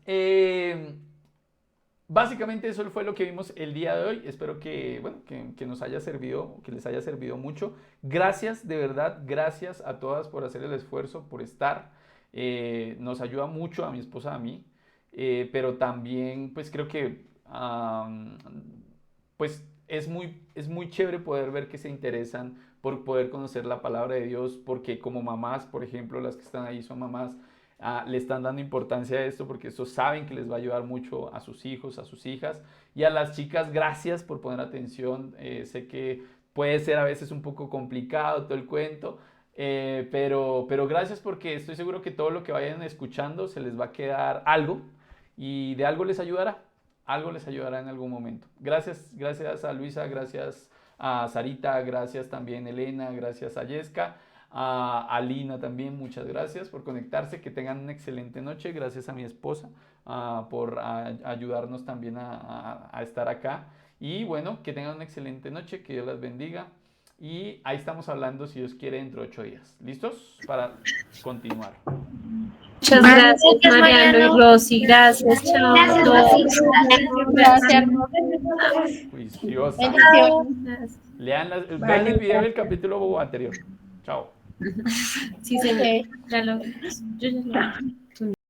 S1: básicamente eso fue lo que vimos el día de hoy. Espero que, bueno, que nos haya servido, que les haya servido mucho. Gracias, de verdad, gracias a todas por hacer el esfuerzo, por estar. Nos ayuda mucho a mi esposa, a mí, pero también, pues creo que, pues es muy chévere poder ver que se interesan por poder conocer la palabra de Dios, porque como mamás, por ejemplo, las que están ahí son mamás, le están dando importancia a esto porque eso saben que les va a ayudar mucho a sus hijos, a sus hijas. Y a las chicas, gracias por poner atención. Sé que puede ser a veces un poco complicado todo el cuento, pero gracias porque estoy seguro que todo lo que vayan escuchando se les va a quedar algo y de algo les ayudará. Algo les ayudará en algún momento. Gracias a Luisa, gracias a Sarita, gracias también Elena, gracias a Yesca. A Lina también, muchas gracias por conectarse, que tengan una excelente noche, gracias a mi esposa por ayudarnos también a estar acá, y bueno, que tengan una excelente noche, que Dios las bendiga, y ahí estamos hablando, si Dios quiere, dentro de 8 días. ¿Listos? Para continuar.
S8: Muchas gracias, Mariano y Rosy, gracias, chao.
S4: Gracias, Rosy.
S2: Gracias.
S1: Juiciosa.
S2: Bendiciones.
S1: Vean el video del capítulo anterior. Chao.
S8: Sí, señor. Ya lo, yo ya lo